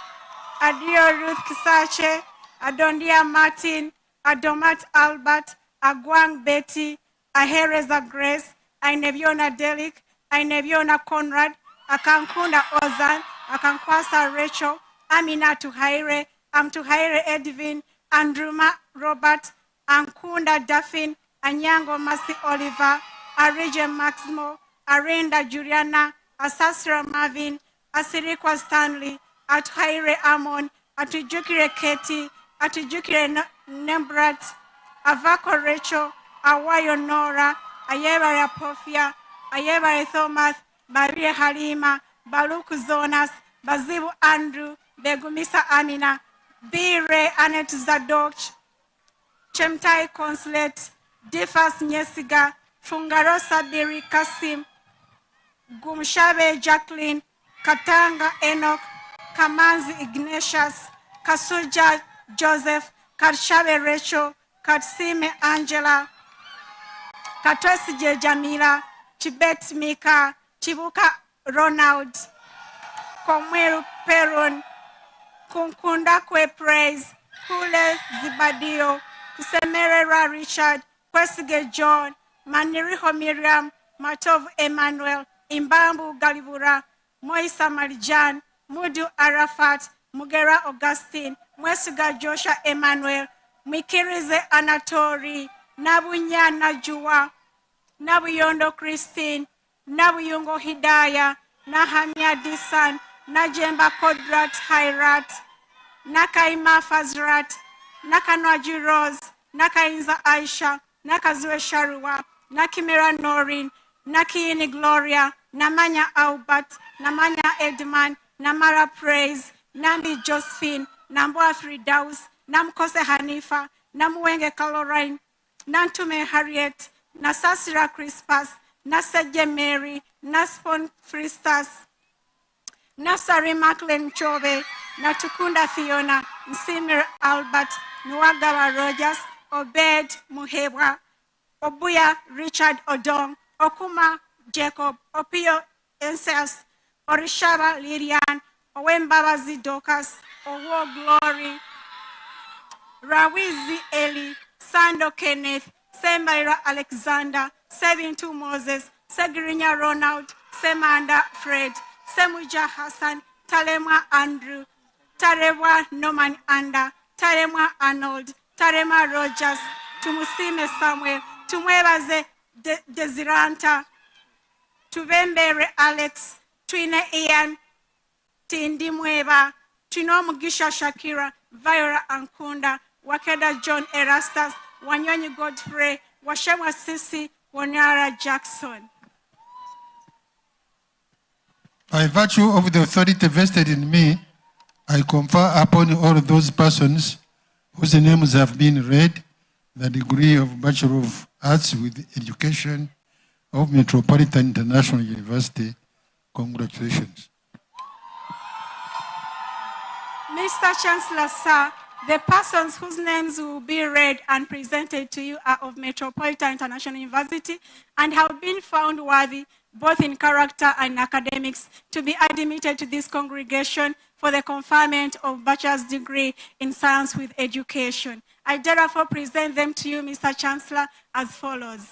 Adio Ruth Kisache, Adondia Martin, Adomat Albert, Agwang Betty, Ahereza Grace, Aineviona Delic, Aineviona Conrad, Akankunda Ozan, Akankwasa Rachel, Amina Tuhaire, Amtuhaire Edwin, Andruma Robert, Ankunda Daphne, Anyango Masi Oliver, Arije Maximo, Arenda Juliana, Asasra Marvin, Asirikwa Stanley, Atuhaire Amon, Atujukire Keti, Atujukire Nembrat, Avako Rachel, Awayo Nora, Ayebare Apofia, Ayebare Thomas, Maria Halima, Baluku Zonas, Bazibu Andrew, Begumisa Amina, Bire Anet Zadok, Chemtai Consulate, Defas Nyesiga, Fungarosa Biri Kasim, Gumshabe Jacqueline, Katanga Enoch, Kamanzi Ignatius, Kasuja Joseph, Katshabe Rachel, Katsime Angela, Katwesije Jamila, Chibet Mika, Chibuka Ronald, Komweru Peron, Kunkunda Kwe Praise, Kule Zibadio, Kusemerera Richard, Kwesige John, Maniriho Miriam, Matov Emmanuel, Imbambu Galibura, Moisa Marijan, Mudu Arafat, Mugera Augustine, Mwesuga Joshua Emmanuel, Mikirize Anatori, Nabunya Najua, Nabuyondo Christine, Nabuyungo Hidaya, Nahamia Disan, Najemba Kodrat Hairat, Nakaima Fazrat, Nakanwaji Rose, Nakainza Aisha, Nakazue Sharua, Nakimira Norin, Nakiini Gloria, Namanya Albert, Namanya Edman, Namara Praise, Nambi Josephine, Namboa Fridaus, Namkose Hanifa, Namwenge Caroline, Nantume Harriet, Nasasira Crispus, Naseje Mary, Naspon Fristas, Nasari Macklin Chobe, Natukunda Fiona, Nsimir Albert, Nwagawa Rogers, Obed Muhewa, Obuya Richard Odong, Okuma Jacob, Opio Ensels, Orishaba Lirian, Owembaba Zidokas, Owo Glory, Rawizi Eli, Sando Kenneth, Sembaira Alexander, 72 Moses, Segrinya Ronald, Semanda Fred, Semuja Hassan, Talemwa Andrew, Tarewa Norman Anda, Talemwa Arnold, Tarema Rogers, Tumusime Samuel, Tumwebaze Desiranta, Tubembere Alex, Twine Ian, Tindi Mweba, Tino Mugisha Shakira, Viola Ankunda, Wakeda John Erastus, Wanyonyi Godfrey, Washemwa Sisi, Wanyara Jackson. By virtue of the authority vested in me, I confer upon all those persons whose names have been read the degree of Bachelor of Arts with Education of Metropolitan International University. Congratulations. Mr. Chancellor, sir, the persons whose names will be read and presented to you are of Metropolitan International University and have been found worthy, both in character and academics, to be admitted to this congregation for the conferment of bachelor's degree in science with education. I therefore present them to you, Mr. Chancellor, as follows.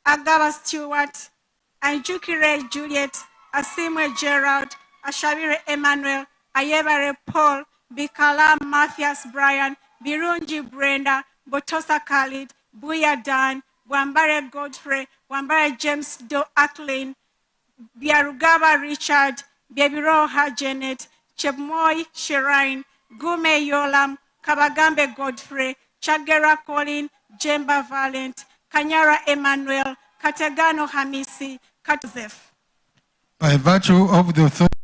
Agaba Stewart, Anjukire Juliet, Asimwe Gerald, Ashabire Emmanuel, Ayebare Paul, Bikala Matthias Brian, Birunji Brenda, Botosa Khalid, Buya Dan, Wambare Godfrey, Wambare James Do Acklin, Biarugaba Richard, Biabiroha Janet, Chepmoy Shirine, Gume Yolam, Kabagambe Godfrey, Chagera Colin, Jemba Valent, Kanyara Emmanuel, Kategano Hamisi, Katosef. By virtue of the authority